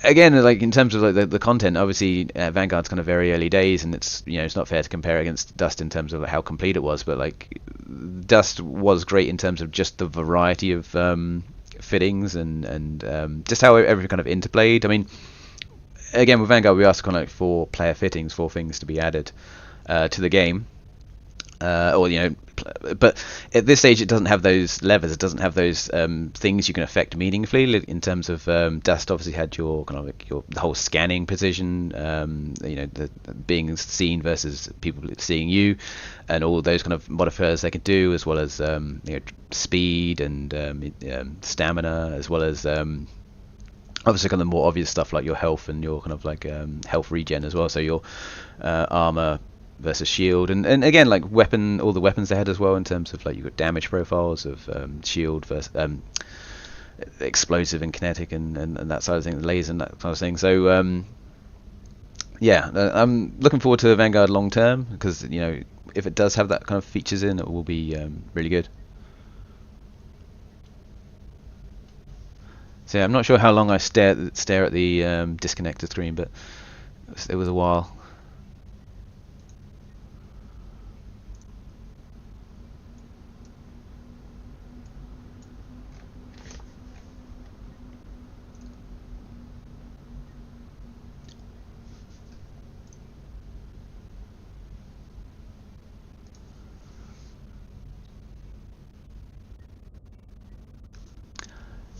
S2: Again, like in terms of like the content, obviously Vanguard's kind of very early days, and it's it's not fair to compare against Dust in terms of how complete it was. But like Dust was great in terms of just the variety of fittings and just how everything kind of interplayed. I mean, again with Vanguard, we asked kind of like four things to be added to the game, but at this stage it doesn't have those levers, it doesn't have those things you can affect meaningfully. In terms of Dust obviously had your kind of like the whole scanning position, the being seen versus people seeing you, and all those kind of modifiers they could do, as well as speed and stamina, as well as obviously kind of the more obvious stuff like your health and your kind of like health regen as well, so your armor versus shield, and again like all the weapons they had as well, in terms of like you've got damage profiles of shield versus explosive and kinetic and that side of things, laser and that kind of thing. So yeah, I'm looking forward to Vanguard long term because if it does have that kind of features in, it will be really good. So yeah, I'm not sure how long I stare at the disconnector screen, but it was a while.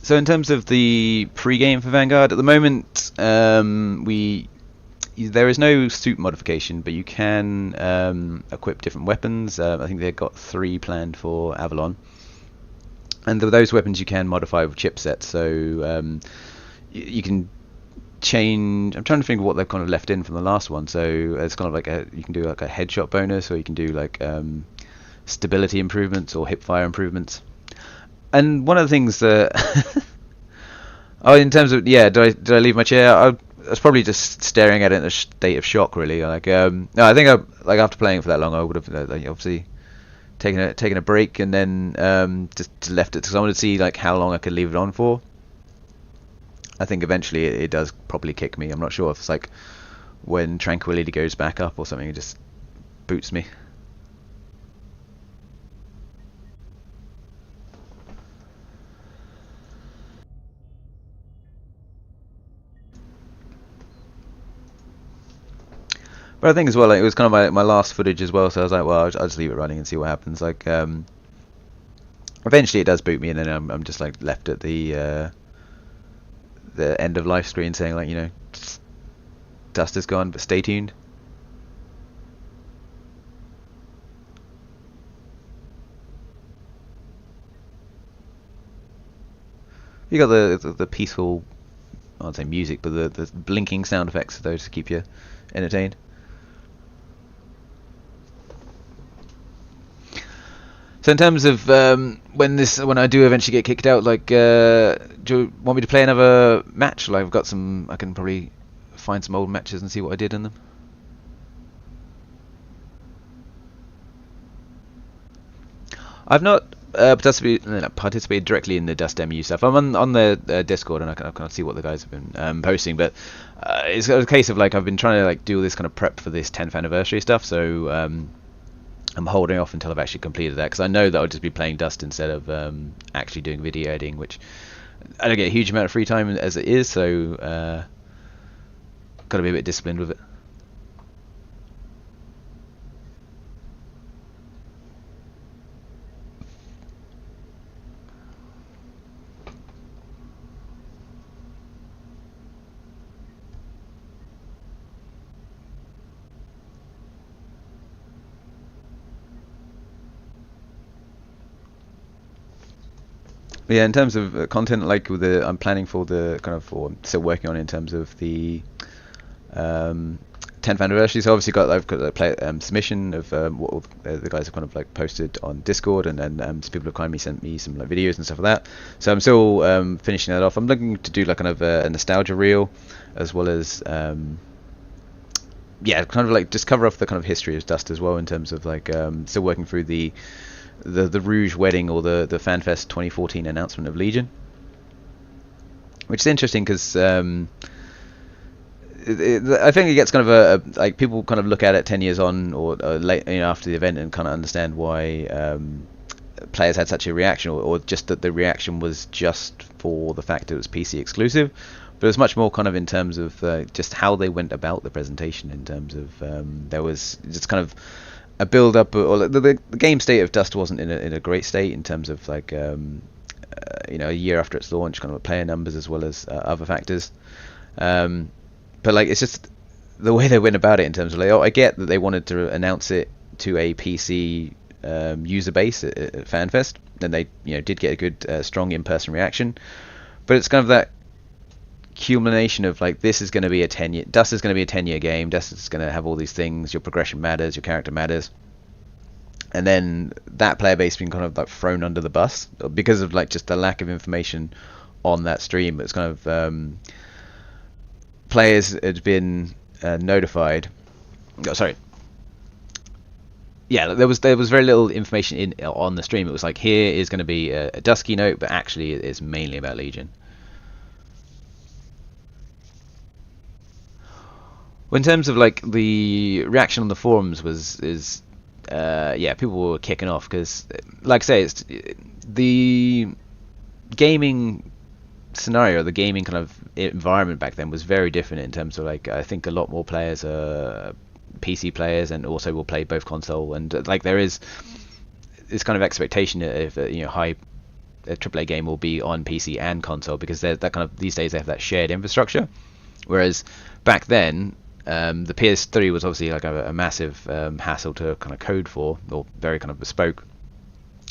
S2: So in terms of the pre-game for Vanguard, at the moment, we there is no suit modification, but you can equip different weapons. I think they've got 3 planned for Avalon, and those weapons you can modify with chipsets. So you can change. I'm trying to think of what they've kind of left in from the last one. So it's kind of like you can do like a headshot bonus, or you can do like stability improvements or hipfire improvements. And one of the things that oh, in terms of did I leave my chair? I was probably just staring at it in a state of shock, really. Like no, I think like after playing it for that long, I would have obviously taken a break and then just left it because I wanted to see like how long I could leave it on for. I think eventually it does probably kick me. I'm not sure if it's like when tranquility goes back up or something, it just boots me. But I think as well, like, it was kind of my last footage as well, so I was like, well, I'll just leave it running and see what happens. Like, eventually it does boot me, and then I'm just like left at the end of life screen saying like, dust is gone, but stay tuned. You got the peaceful, I won't say music, but the blinking sound effects of those to keep you entertained. So in terms of when I do eventually get kicked out, like, do you want me to play another match? Like, I've got I can probably find some old matches and see what I did in them. I've not participated directly in the Dust MU stuff. I'm on the Discord and I can see what the guys have been posting, but it's a case of like I've been trying to like do this kind of prep for this 10th anniversary stuff, so I'm holding off until I've actually completed that because I know that I'll just be playing Dust instead of actually doing video editing, which I don't get a huge amount of free time as it is, so got to be a bit disciplined with it. Yeah, in terms of content, like I'm planning for the kind of, or still working on in terms of the 10th anniversary. So obviously I've got a submission of what all the guys have kind of like posted on Discord, and then some people have kindly sent me some like videos and stuff like that. So I'm still finishing that off. I'm looking to do like kind of a nostalgia reel, as well as yeah, kind of like just cover off the kind of history of Dust as well, in terms of like still working through the Rouge wedding, or the FanFest 2014 announcement of Legion, which is interesting because I think it gets kind of like people kind of look at it 10 years on, or late, after the event, and kind of understand why players had such a reaction, or just that the reaction was just for the fact it was PC exclusive. But it was much more kind of in terms of just how they went about the presentation, in terms of there was just kind of a build up, or the game state of Dust wasn't in a great state in terms of like a year after its launch, kind of player numbers as well as other factors. But like it's just the way they went about it in terms of like, I get that they wanted to announce it to a PC user base at FanFest, and they did get a good strong in-person reaction. But it's kind of that culmination of like, this is going to be Dust is going to be a 10-year game. Dust is going to have all these things. Your progression matters. Your character matters. And then that player base being kind of like thrown under the bus because of like just the lack of information on that stream. It's kind of players had been notified. Oh, sorry. Yeah, there was very little information on the stream. It was like, here is going to be a Dust keynote, but actually it's mainly about Legion. Well, in terms of like the reaction on the forums yeah, people were kicking off because, like I say, it's the gaming scenario, the gaming kind of environment back then was very different in terms of like, I think a lot more players are PC players and also will play both console, and like there is this kind of expectation if a AAA game will be on PC and console, because that kind of these days they have that shared infrastructure, whereas back then the PS3 was obviously like a massive hassle to kind of code for, or very kind of bespoke,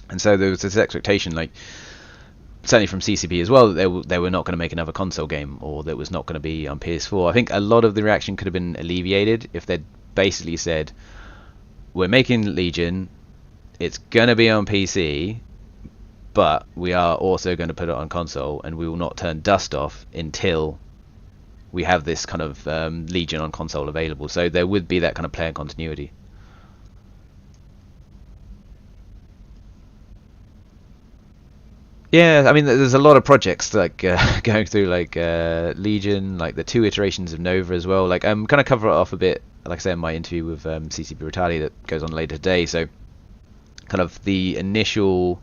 S2: and so there was this expectation, like certainly from CCP as well, that they were not going to make another console game, or that was not going to be on PS4. I think a lot of the reaction could have been alleviated if they'd basically said, we're making Legion, it's going to be on PC, but we are also going to put it on console, and we will not turn Dust off until we have this kind of Legion on console available. So there would be that kind of player continuity. Yeah, I mean, there's a lot of projects like going through, like Legion, like the 2 iterations of Nova as well. Like I'm kind of cover it off a bit, like I said in my interview with CCP Brutali that goes on later today. So kind of the initial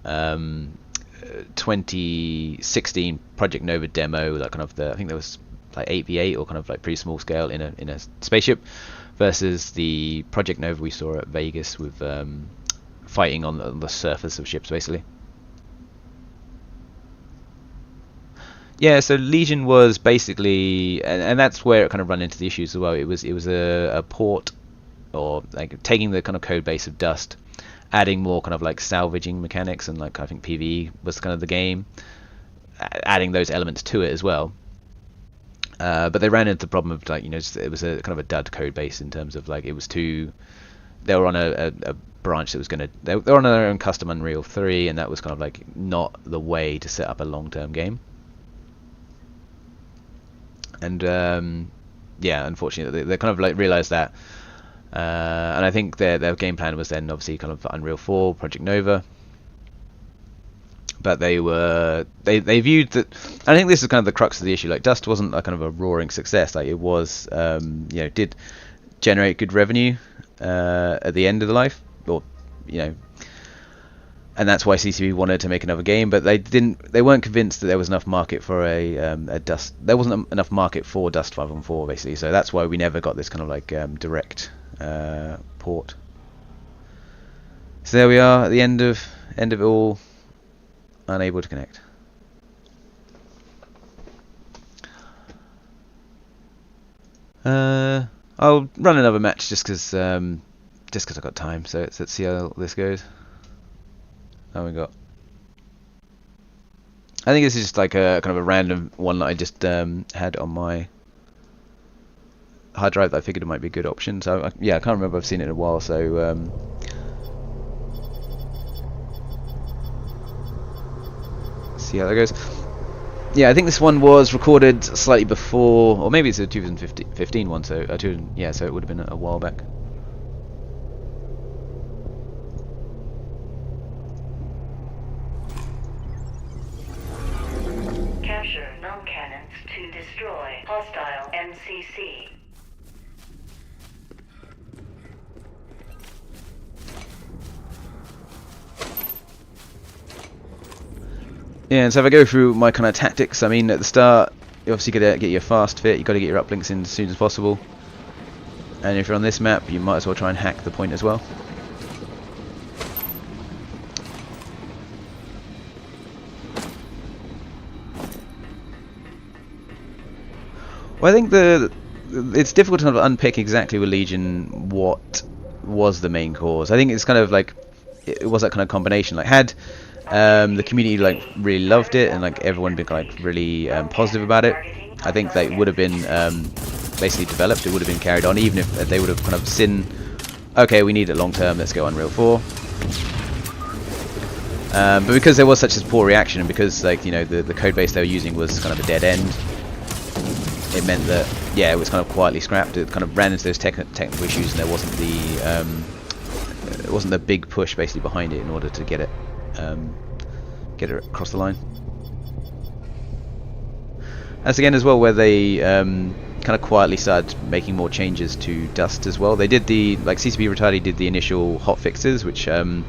S2: 2016 Project Nova demo, that kind of I think there was like 8v8 or kind of like pretty small scale in a spaceship, versus the Project Nova we saw at Vegas with fighting on the surface of ships basically. Yeah, so Legion was basically, and that's where it kind of ran into the issues as well. It was a port, or like taking the kind of code base of Dust, adding more kind of like salvaging mechanics, and like I think PvE was kind of the game, adding those elements to it as well. But they ran into the problem of like, it was a kind of a dud code base in terms of like it was too. They were on a branch that was going to. They were on their own custom Unreal 3, and that was kind of like not the way to set up a long-term game. And yeah, unfortunately, they kind of like realized that, and I think their game plan was then obviously kind of Unreal 4, Project Nova. But they viewed that. I think this is kind of the crux of the issue. Like Dust wasn't a kind of a roaring success. Like it was, did generate good revenue at the end of the life, or and that's why CCP wanted to make another game, but they weren't convinced that there was enough market for a Dust. There wasn't enough market for Dust 514 basically, so that's why we never got this kind of like direct port. So there we are at the end of it all, unable to connect. I'll run another match just because I've got time. So let's see how this goes. Oh, we got. I think this is just like a kind of a random one that I just had on my hard drive that I figured it might be a good option. So yeah, I can't remember. I've seen it in a while. So see how that goes. Yeah, I think this one was recorded slightly before, or maybe it's a 2015 one. So yeah, so it would have been a while back.
S1: Capture null cannons to destroy hostile MCC.
S2: Yeah, and so if I go through my kind of tactics, I mean, at the start, you obviously got to get your fast fit, you've got to get your uplinks in as soon as possible. And if you're on this map, you might as well try and hack the point as well. Well, I think it's difficult to kind of unpick exactly with Legion what was the main cause. I think it's kind of like, it was that kind of combination. Like, had the community like really loved it and like everyone been like really positive about it, I think that would have been basically developed. It would have been carried on, even if they would have kind of seen, okay, we need it long term, let's go Unreal 4. But because there was such a poor reaction, and because like the code base they were using was kind of a dead end, it meant that yeah, it was kind of quietly scrapped. It kind of ran into those technical issues, and there wasn't the big push basically behind it in order to get it across the line. That's again as well where they kind of quietly started making more changes to Dust as well. They did CCP Retardi did the initial hot fixes, which from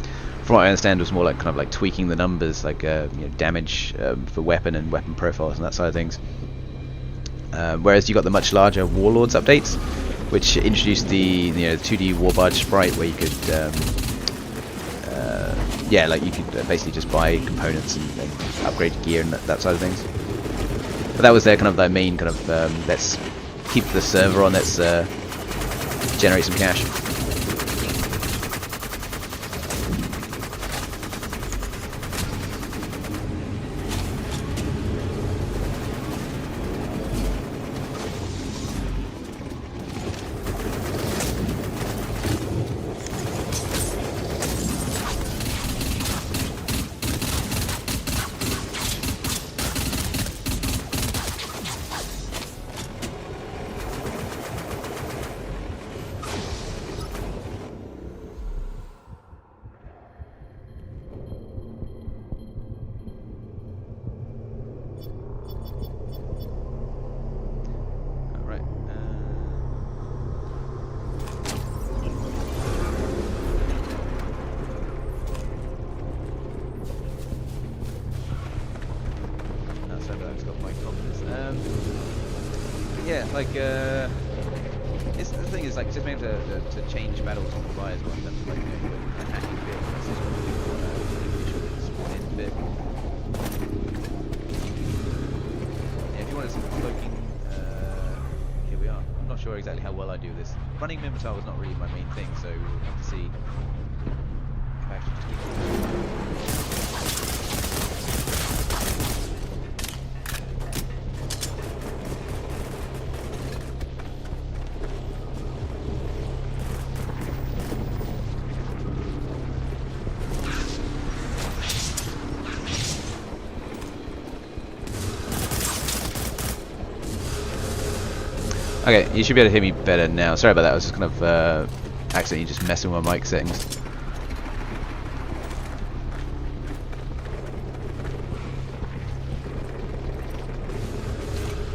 S2: what I understand was more like kind of like tweaking the numbers, like damage for weapon and weapon profiles and that side of things. Whereas you got the much larger Warlords updates, which introduced the 2D Warbarge sprite where you could you could basically just buy components and upgrade gear and that side of things. But that was their kind of their main kind of let's keep the server on, let's generate some cash. It's the thing is like just being able to change battles on the fly as well. In terms of like attacking vehicles. That's just what we do. Yeah, if you wanted some cloaking, here we are. I'm not sure exactly how well I do this. Running Mimitar was not really my main thing, so we'll have to see if I actually just keep Okay, you should be able to hear me better now. Sorry about that, I was just kind of accidentally just messing with my mic settings.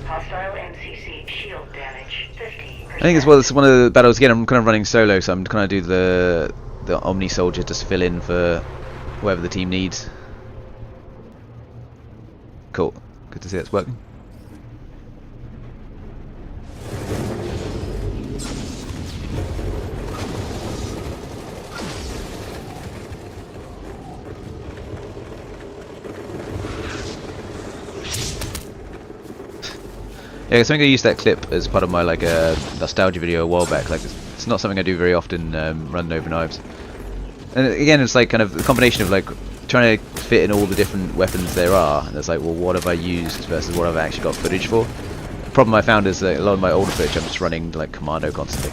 S1: Hostile MCC shield damage 50%.
S2: I think as well as one of the battles, again I'm kind of running solo, so I'm kind of do the Omni Soldier just fill in for whoever the team needs. Cool, good to see that's working. Yeah, so I'm going to use that clip as part of my like nostalgia video a while back. Like it's not something I do very often, running over knives. And again, it's like kind of the combination of like trying to fit in all the different weapons there are. And it's like, well, what have I used versus what have I actually got footage for? The problem I found is that a lot of my older footage, I'm just running like commando constantly.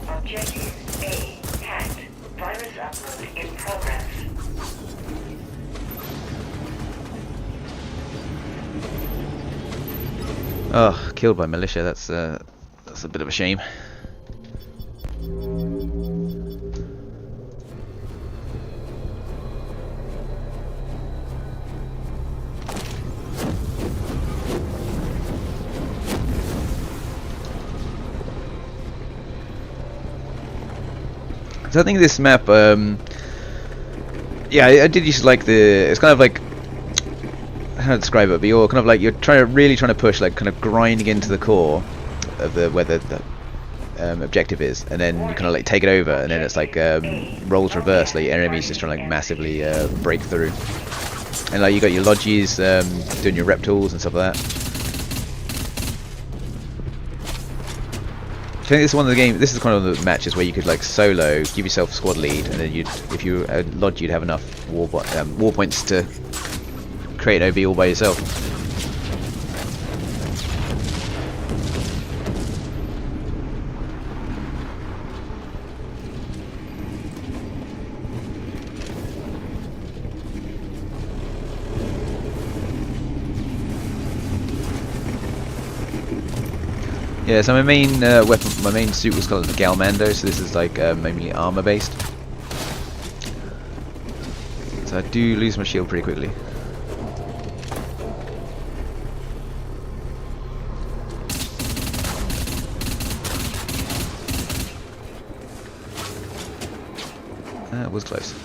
S1: Objective A hacked. Virus upload in progress.
S2: Oh, killed by militia. That's a bit of a shame. So I think this map, yeah, I did used to like it's kind of like, how to describe it, but you're kind of like, you're really trying to push, like kind of grinding into the core of where the objective is, and then you kind of like take it over, and then it's like roles reverse, like your enemies just trying to like massively break through, and like you got your Lodgies doing your reptiles and stuff like that. I think this is one of the games. This is kind of the matches where you could like solo, give yourself a squad lead, and then if you lodge, you'd have enough war points to create an OB all by yourself. Yeah, so my main weapon, my main suit was called the Galmando, so this is like mainly armor based. So I do lose my shield pretty quickly. That was close.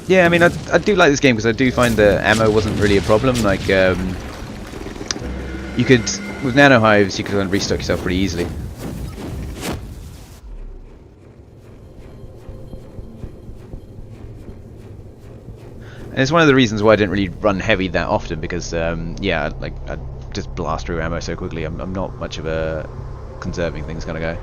S2: Yeah, I mean, I do like this game because I do find the ammo wasn't really a problem. Like, you could, with nano hives, you could kind of restock yourself pretty easily. And it's one of the reasons why I didn't really run heavy that often because, yeah, like I just blast through ammo so quickly. I'm not much of a conserving things kind of guy.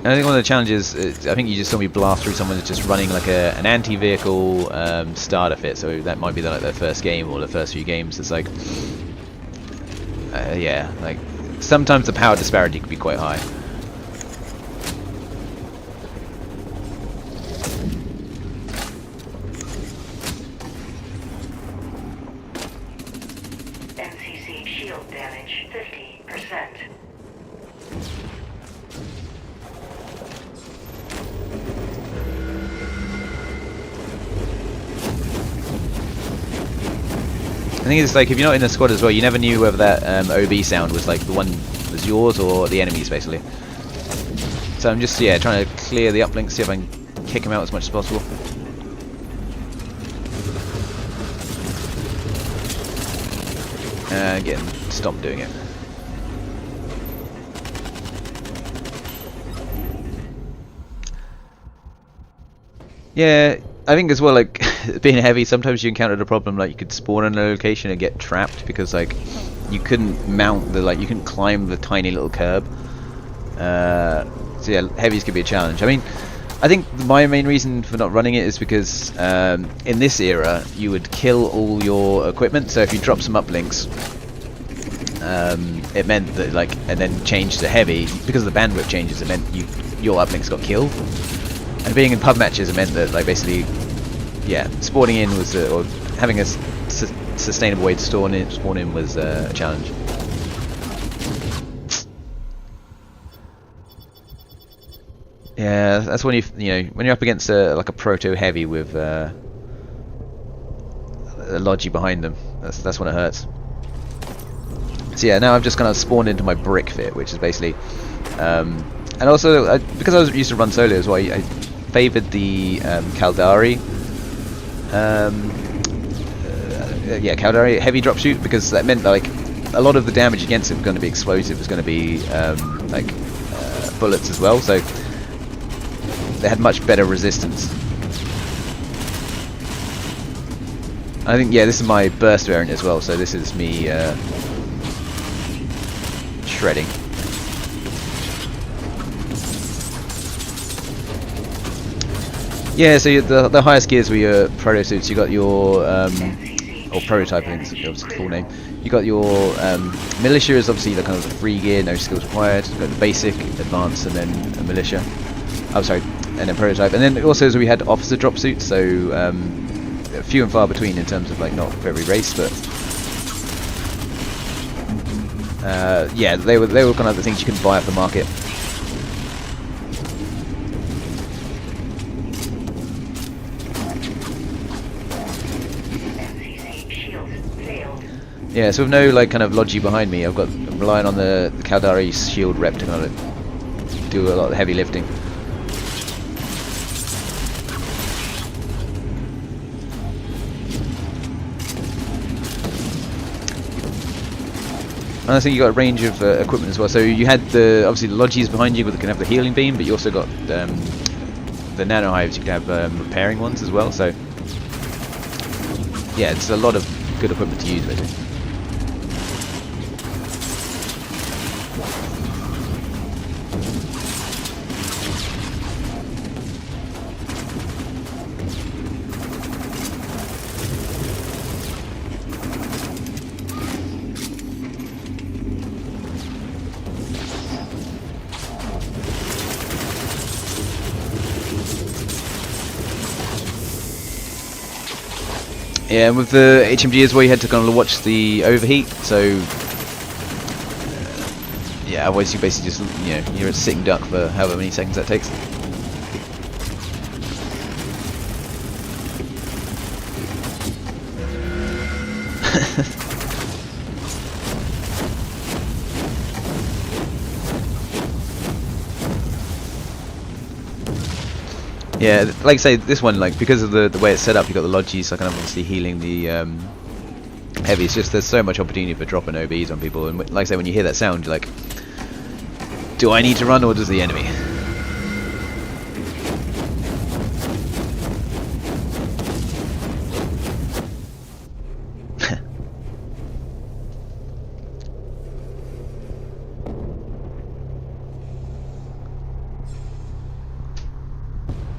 S2: I think one of the challenges, I think you just saw me blast through someone that's just running like an anti-vehicle starter fit, so that might be like their first game or the first few games. It's like, yeah, like sometimes the power disparity can be quite high.
S1: MCC shield damage 50%.
S2: I think it's like if you're not in the squad as well, you never knew whether that OB sound was like the one was yours or the enemy's basically. So I'm just trying to clear the uplinks, see if I can kick him out as much as possible. And get him to stop doing it. Yeah, I think as well, like being heavy, sometimes you encountered a problem like you could spawn in a location and get trapped because like you couldn't mount the you couldn't climb the tiny little curb. So yeah, heavies could be a challenge. I mean, I think my main reason for not running it is because in this era you would kill all your equipment. So if you drop some uplinks, it meant that and then change to heavy because of the bandwidth changes. It meant your uplinks got killed. And being in pub matches, it meant that basically, yeah, spawning in was or having a sustainable way to spawn in was a challenge. Yeah, that's when when you're up against like a proto heavy with a Logi behind them. That's when it hurts. So yeah, now I've just kind of spawned into my brick fit, which is basically, and also because I was used to run solo as well, I favoured the Caldari. Yeah, Caldari heavy drop shoot because that meant that a lot of the damage against it was going to be explosive. It was going to be bullets as well, so they had much better resistance. I think this is my burst variant as well, so this is me shredding. Yeah, so the highest gears were your proto suits. You got your or prototype, I think is the full name. You got your militia is obviously the kind of the free gear, no skills required. You got the basic, advanced, and then a militia. Oh, sorry, and then prototype. And then also we had officer drop suits, so few and far between in terms of not for every race, but yeah, they were kind of the things you could buy off the market. Yeah, so with no kind of Logi behind me, I'm relying on the Caldari shield rep to kind of do a lot of the heavy lifting. And I think you got a range of equipment as well. So you had the obviously the Logis behind you that can have the healing beam, but you also got the nano hives. You can have repairing ones as well. So yeah, it's a lot of good equipment to use, basically. Yeah, and with the HMG as well, you had to kind of watch the overheat. So yeah, otherwise you basically just you're a sitting duck for however many seconds that takes. Yeah, like I say, this one, like because of the way it's set up, you got the Logis, so kind of obviously healing the heavy. It's just there's so much opportunity for dropping OBs on people, and like I say, when you hear that sound, you're like, do I need to run or does the enemy?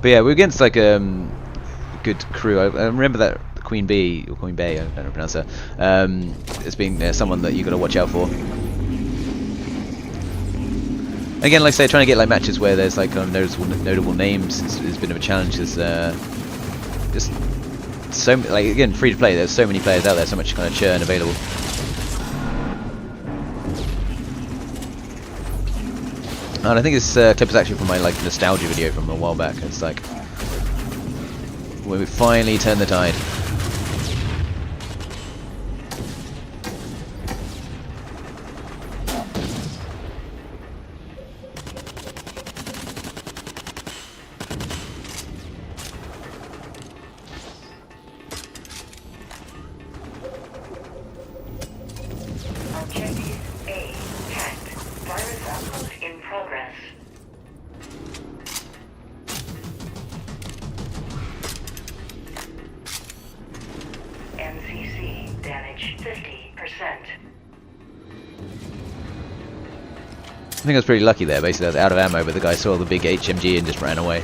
S2: But yeah, we're against like good crew. I remember that Queen Bee or Queen Bay, I don't know how to pronounce her, as being someone that you got to watch out for. Again, like I say, trying to get like matches where there's like notable names is a bit of a challenge. There's just so like again free to play. There's so many players out there, so much kind of churn available. And I think this clip is actually from my like nostalgia video from a while back. It's like when we finally turn the tide.
S1: Objective A hacked. Virus upload in progress. MCC damage 50%.
S2: I think I was pretty lucky there. Basically, I was out of ammo, but the guy saw the big HMG and just ran away.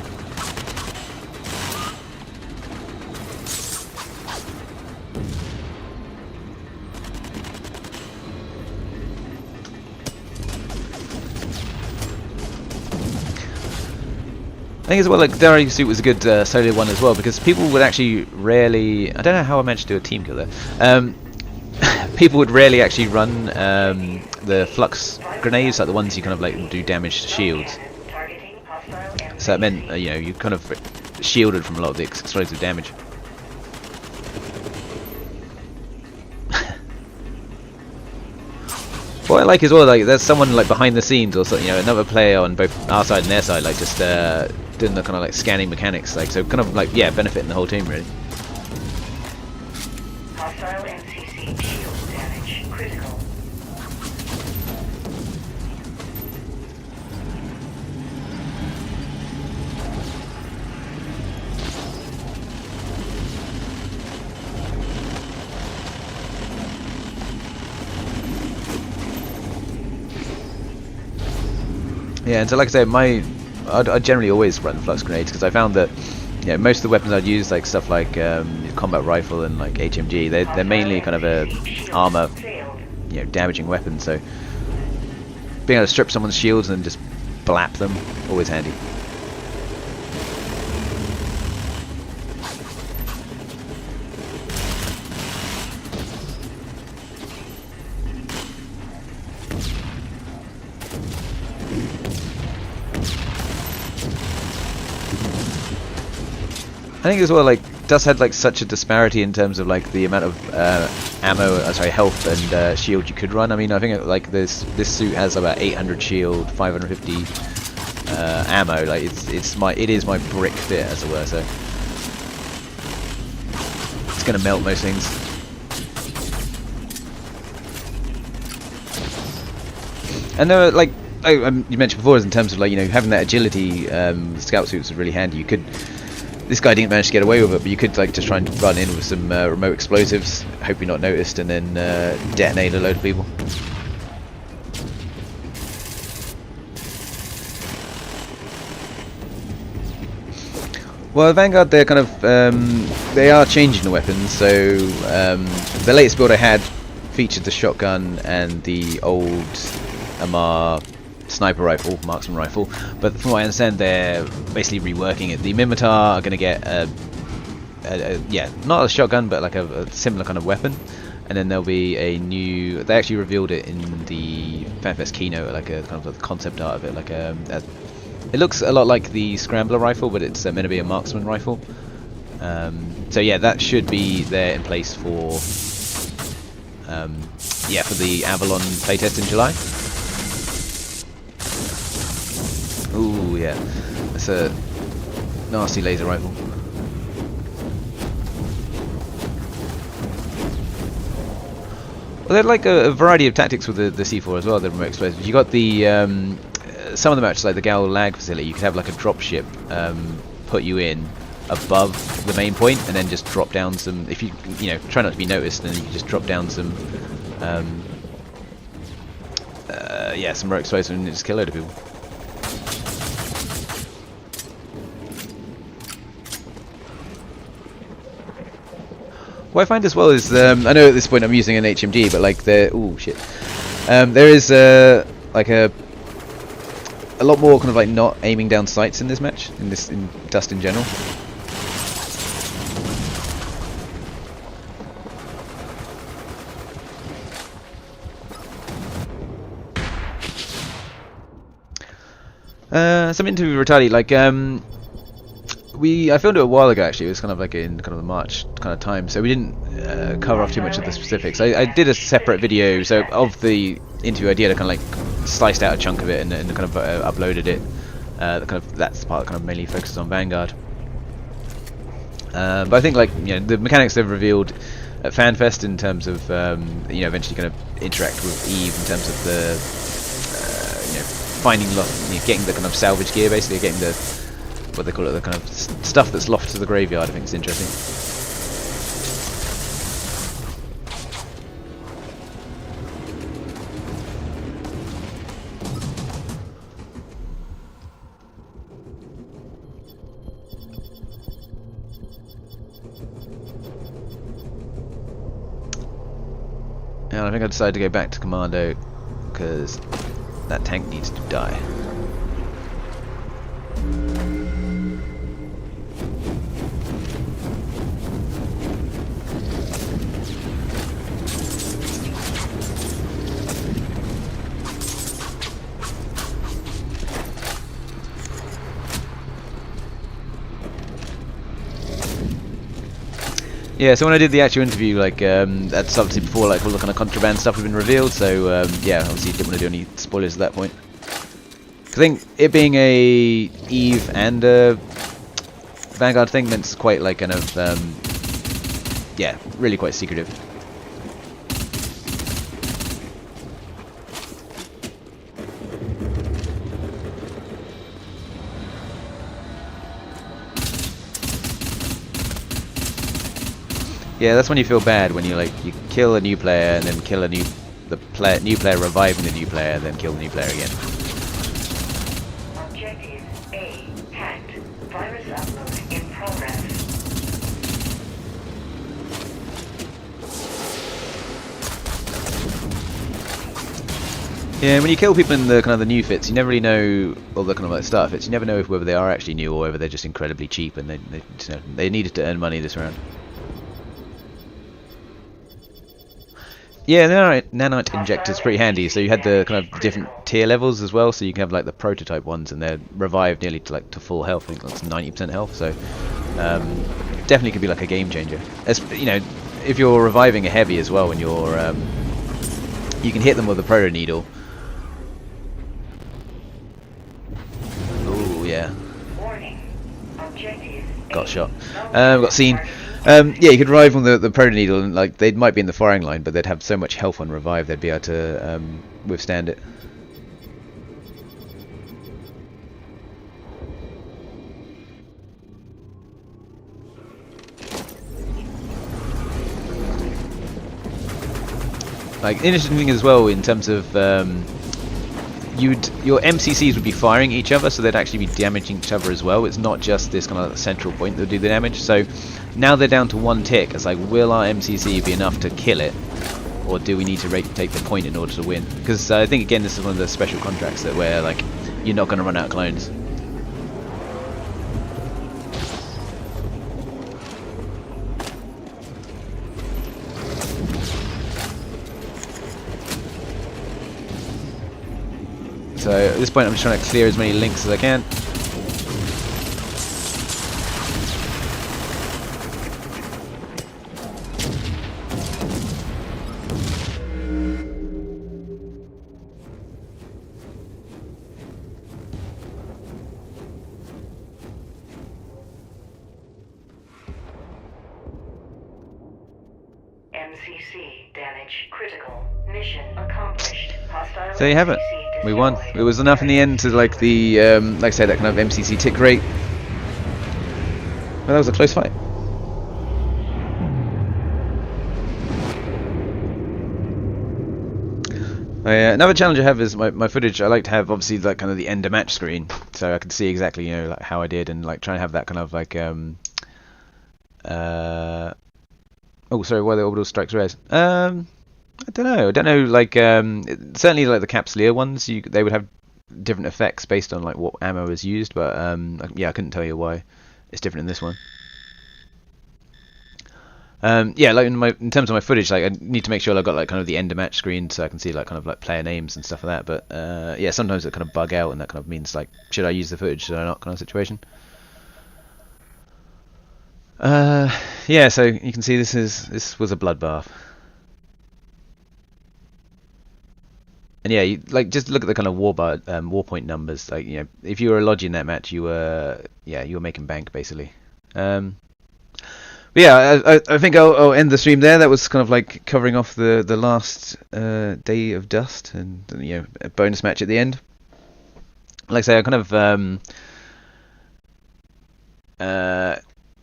S2: I think as well, like Daring Suit was a good solo one as well, because people would actually rarely. I don't know how I managed to do a team kill there. People would rarely actually run the flux grenades, like the ones you kind of like do damage to shields. So that meant you kind of shielded from a lot of the explosive damage. What I like as well, like there's someone like behind the scenes or something, another player on both our side and their side, like just doing the kind of like scanning mechanics, like so kind of like benefiting the whole team really.
S1: Hostile MCC shield damage critical.
S2: Yeah, and so like I say, I generally always run flux grenades because I found that most of the weapons I'd use, like stuff like combat rifle and like HMG, they're mainly kind of a armor, damaging weapon. So being able to strip someone's shields and just blap them, always handy. I think as well, like Dust had like such a disparity in terms of like the amount of health and shield you could run. I mean, I think like this suit has about 800 shield, 550 ammo. Like it is my brick fit, as it were. So it's gonna melt most things. And there were like you mentioned before, in terms of like having that agility, scout suits are really handy. You could. This guy didn't manage to get away with it, but you could like just try and run in with some remote explosives, hope you're not noticed, and then detonate a load of people. Well, Vanguard, they're kind of they are changing the weapons. So the latest build I had featured the shotgun and the old Amar sniper rifle, marksman rifle. But from what I understand, they're basically reworking it. The Mimitar are going to get yeah, not a shotgun, but like a similar kind of weapon. And then there'll be a new. They actually revealed it in the FanFest keynote, like a kind of a concept art of it, like it looks a lot like the Scrambler rifle, but it's meant to be a marksman rifle. So yeah, that should be there in place for yeah, for the Avalon playtest in July. Ooh yeah, that's a nasty laser rifle. Well, they're like a variety of tactics with the C4 as well, the remote explosives. You got the some of them actually, like the Gal Lag facility, you could have like a drop ship put you in above the main point and then just drop down some, if you try not to be noticed, then you can just drop down some yeah, some remote explosives and just kill a load of people. What I find as well is, I know at this point I'm using an HMG, but like there is like a lot more kind of like not aiming down sights in this match, in Dust in general. Something to retaliate, like I filmed it a while ago actually. It was kind of like in kind of the March kind of time, so we didn't cover off too much of the specifics. I did a separate video, so of the interview I did, I kind of like sliced out a chunk of it and kind of uploaded it. That's the part that kind of mainly focuses on Vanguard. But I think like the mechanics they've revealed at FanFest in terms of eventually kind of interact with Eve in terms of the finding getting the kind of salvage gear, basically getting the what they call it, the kind of stuff that's lost to the graveyard. I think it's interesting. And I think I decided to go back to Commando because that tank needs to die. Yeah, so when I did the actual interview, like that's obviously before like all the kind of contraband stuff had been revealed. So yeah, obviously didn't want to do any spoilers at that point. I think it being a Eve and a Vanguard thing meant it's quite like kind of yeah, really quite secretive. Yeah, that's when you feel bad, when you kill a new player and then kill a new player reviving the new player, then kill the new player again.
S1: Objective A hacked. Virus upload in progress.
S2: Yeah, when you kill people in the kind of the new fits, you never really know, or the kind of like starter fits, you never know whether they are actually new or whether they're just incredibly cheap and they needed to earn money this round. Yeah, nanite injector's pretty handy. So you had the kind of different tier levels as well. So you can have like the prototype ones, and they're revived nearly to full health. I think that's 90% health. So definitely could be like a game changer. As if you're reviving a heavy as well, when you're you can hit them with a proto needle. Oh yeah.
S1: Warning. Objective
S2: Got shot. Got seen. Yeah, you could revive on the proto needle, and they might be in the firing line, but they'd have so much health on revive they'd be able to withstand it. Like, interesting thing as well in terms of your MCCs would be firing each other, so they'd actually be damaging each other as well. It's not just this kind of central point that would do the damage. So now they're down to 1 tick. It's like, will our MCC be enough to kill it, or do we need to take the point in order to win? Because I think again this is one of the special contracts that where like you're not going to run out of clones. So at this point I'm just trying to clear as many links as I can.
S1: MCC damage critical. Mission accomplished. Hostile
S2: So there you have it.
S1: MCC
S2: We won.
S1: destroyed.
S2: It was enough in the end to like the like I said, that kind of MCC tick rate. Well, that was a close fight. Another challenge I have is my footage. I like to have obviously like kind of the end of match screen, so I can see exactly like how I did, and like try and have that kind of like oh sorry, why the orbital strikes red? I don't know. Like certainly like the Capsuleer ones, they would have different effects based on like what ammo is used, but yeah, I couldn't tell you why it's different in this one. Yeah, like in terms of my footage, like I need to make sure I've got like kind of the end of match screen so I can see like kind of like player names and stuff like that. But yeah, sometimes it kind of bug out, and that kind of means like, should I use the footage, should I not, kind of situation. Yeah, so you can see this was a bloodbath. And yeah, like just look at the kind of war point numbers. Like, you know, if you were a Logi in that match, you were making bank basically. But yeah, I think I'll end the stream there. That was kind of like covering off the last day of Dust, and you know, a bonus match at the end. Like I say, I kind of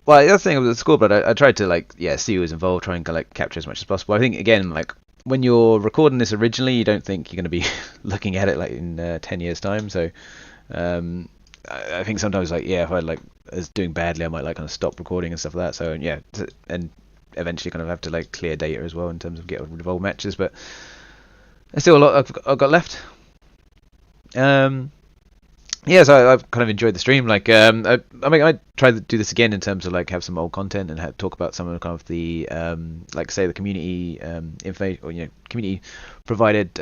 S2: well, the other thing with the scoreboard, I tried to like see who was involved, try and like capture as much as possible. I think again, like when you're recording this originally, you don't think you're going to be looking at it like in 10 years time. So I think sometimes like if I like is doing badly, I might like kind of stop recording and stuff like that. So yeah, and eventually kind of have to like clear data as well in terms of get rid of old matches. But there's still a lot I've got left. Yeah, so I've kind of enjoyed the stream. Like, I mean, I try to do this again in terms of like have some old content and talk about some of kind of the like say the community info, or you know, community provided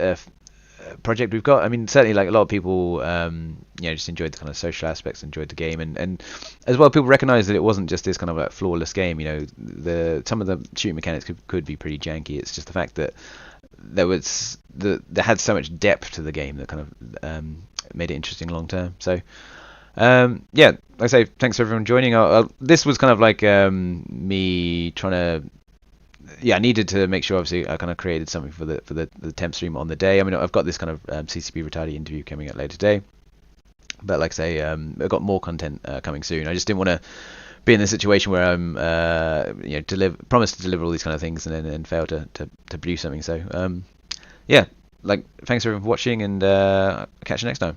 S2: project we've got. I mean, certainly like a lot of people you know, just enjoyed the kind of social aspects, enjoyed the game, and as well people recognize that it wasn't just this kind of like flawless game. You know, some of the shooting mechanics could be pretty janky. It's just the fact that there had so much depth to the game that kind of made it interesting long term. So yeah, like I say, thanks for everyone joining. This was kind of like me trying to, I needed to make sure obviously I kind of created something for the temp stream on the day. I mean, I've got this kind of CCP retarded interview coming up later today, but like I say, I've got more content coming soon. I just didn't want to be in a situation where I'm you know, promise to deliver all these kind of things and then fail to produce something. So yeah, like thanks everyone for watching, and I'll catch you next time.